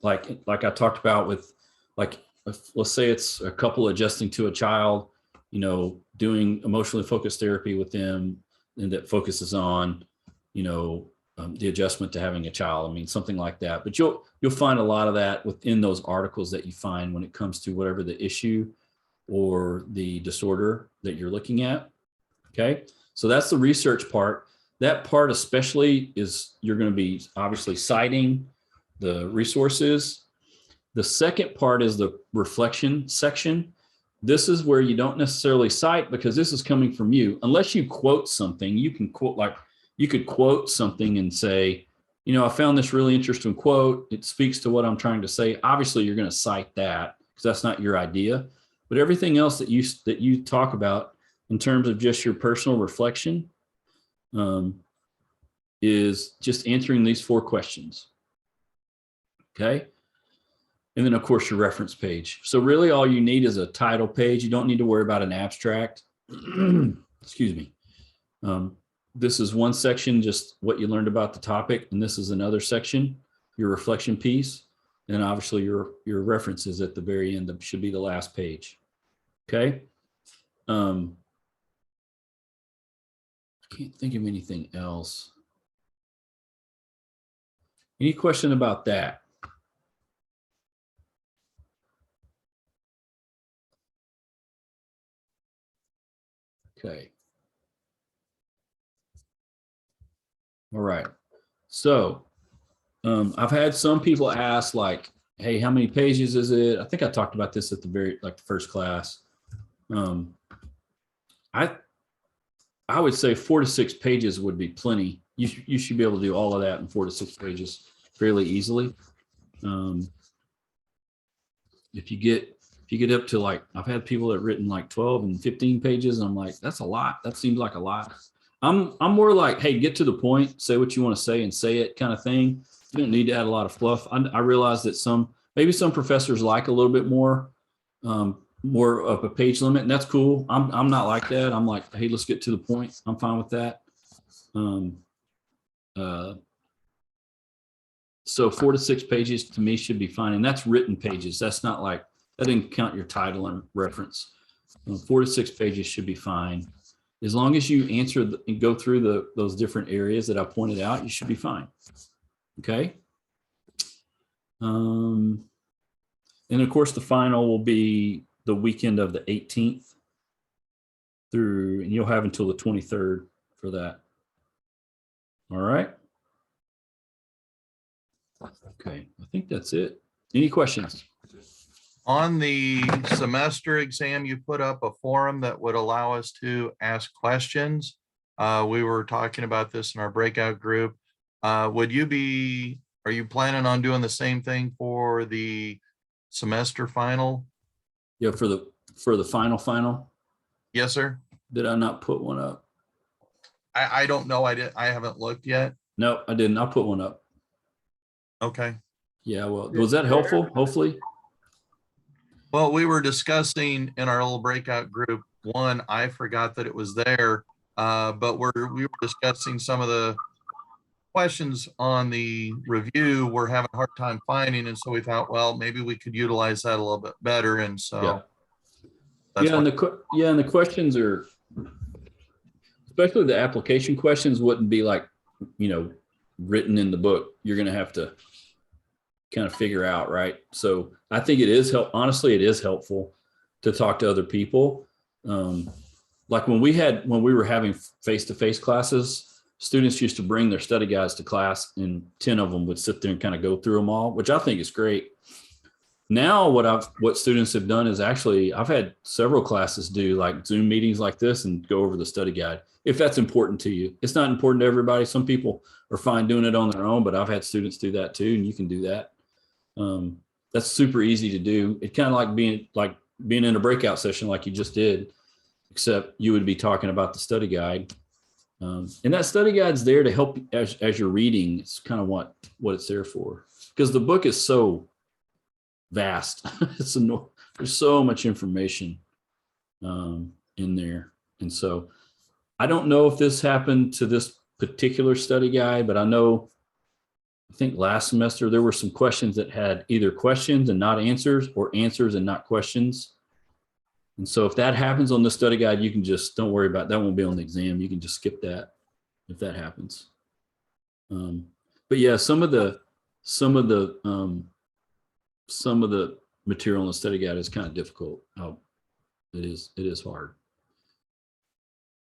Like I talked about with, like, let's say it's a couple adjusting to a child, doing emotionally focused therapy with them, and that focuses on, the adjustment to having a child. I mean, something like that. But you'll find a lot of that within those articles that you find when it comes to whatever the issue or the disorder that you're looking at. Okay, so that's the research part. That part especially is you're going to be obviously citing the resources. The second part is the reflection section. This is where you don't necessarily cite because this is coming from you. Unless you quote something, you can quote, like you could quote something and say, I found this really interesting quote. It speaks to what I'm trying to say. Obviously, you're going to cite that because that's not your idea. But everything else that you talk about in terms of just your personal reflection is just answering these 4 questions. Okay. And then of course your reference page. So really all you need is a title page. You don't need to worry about an abstract. Excuse me. This is one section, just what you learned about the topic. And this is another section, your reflection piece. And obviously your references at the very end should be the last page. Okay. I can't think of anything else. Any question about that? Okay. All right. So I've had some people ask, like, hey, how many pages is it? I think I talked about this at the the first class. I would say 4 to 6 pages would be plenty. You should be able to do all of that in 4 to 6 pages fairly easily. If you get up to like, I've had people that have written like 12 and 15 pages, and I'm like, that's a lot. That seems like a lot. I'm more like, hey, get to the point, say what you want to say and say it kind of thing. You don't need to add a lot of fluff. I realize that maybe some professors like a little bit more of a page limit, and that's cool. I'm not like that. I'm like, hey, let's get to the point. I'm fine with that. So 4 to 6 pages to me should be fine. And that's written pages. That's not like, that didn't count your title and reference. 4 to 6 pages should be fine. As long as you answer and go through those different areas that I pointed out, you should be fine. Okay. And of course, the final will be the weekend of the 18th and you'll have until the 23rd for that. All right. Okay, I think that's it. Any questions? On the semester exam, you put up a forum that would allow us to ask questions. We were talking about this in our breakout group. Are you planning on doing the same thing for the semester final? Yeah, for the final. Yes, sir. Did I not put one up? I don't know. I haven't looked yet. No, I didn't. I'll put one up. Okay. Yeah, well, was that helpful? Hopefully. Well, we were discussing in our little breakout group, one, I forgot that it was there, but we were discussing some of the questions on the review we're having a hard time finding. And so we thought, well, maybe we could utilize that a little bit better. And so. Yeah, and the questions are, especially the application questions, wouldn't be like, written in the book. You're going to have to kind of figure out, right? So I think it is honestly, it is helpful to talk to other people. Like when we were having face-to-face classes, students used to bring their study guides to class, and 10 of them would sit there and kind of go through them all, which I think is great. Now what students have done is actually, I've had several classes do like Zoom meetings like this and go over the study guide, if that's important to you. It's not important to everybody. Some people are fine doing it on their own, but I've had students do that too, and you can do that. That's super easy to do. It kind of like being in a breakout session like you just did, except you would be talking about the study guide. And that study guide's there to help as you're reading. It's kind of what it's there for, because the book is so vast. There's so much information in there. And so I don't know if this happened to this particular study guide, but I think last semester there were some questions that had either questions and not answers, or answers and not questions. And so if that happens on the study guide, you can just, don't worry about that. Won't be on the exam. You can just skip that if that happens. But yeah, some of the material in the study guide is kind of difficult. It is hard.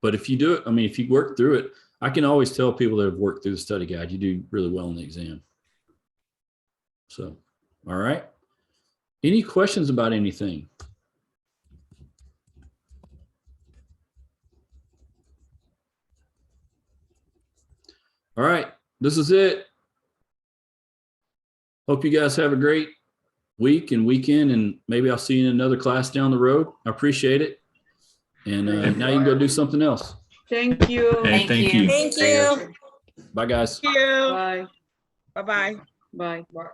But if you do it, if you work through it, I can always tell people that have worked through the study guide, you do really well in the exam. So, all right. Any questions about anything? All right, this is it. Hope you guys have a great week and weekend, and maybe I'll see you in another class down the road. I appreciate it. And now you can go do something else. Thank you. Hey, thank you. Thank you. Bye, guys. Thank you. Bye. Bye-bye. Bye.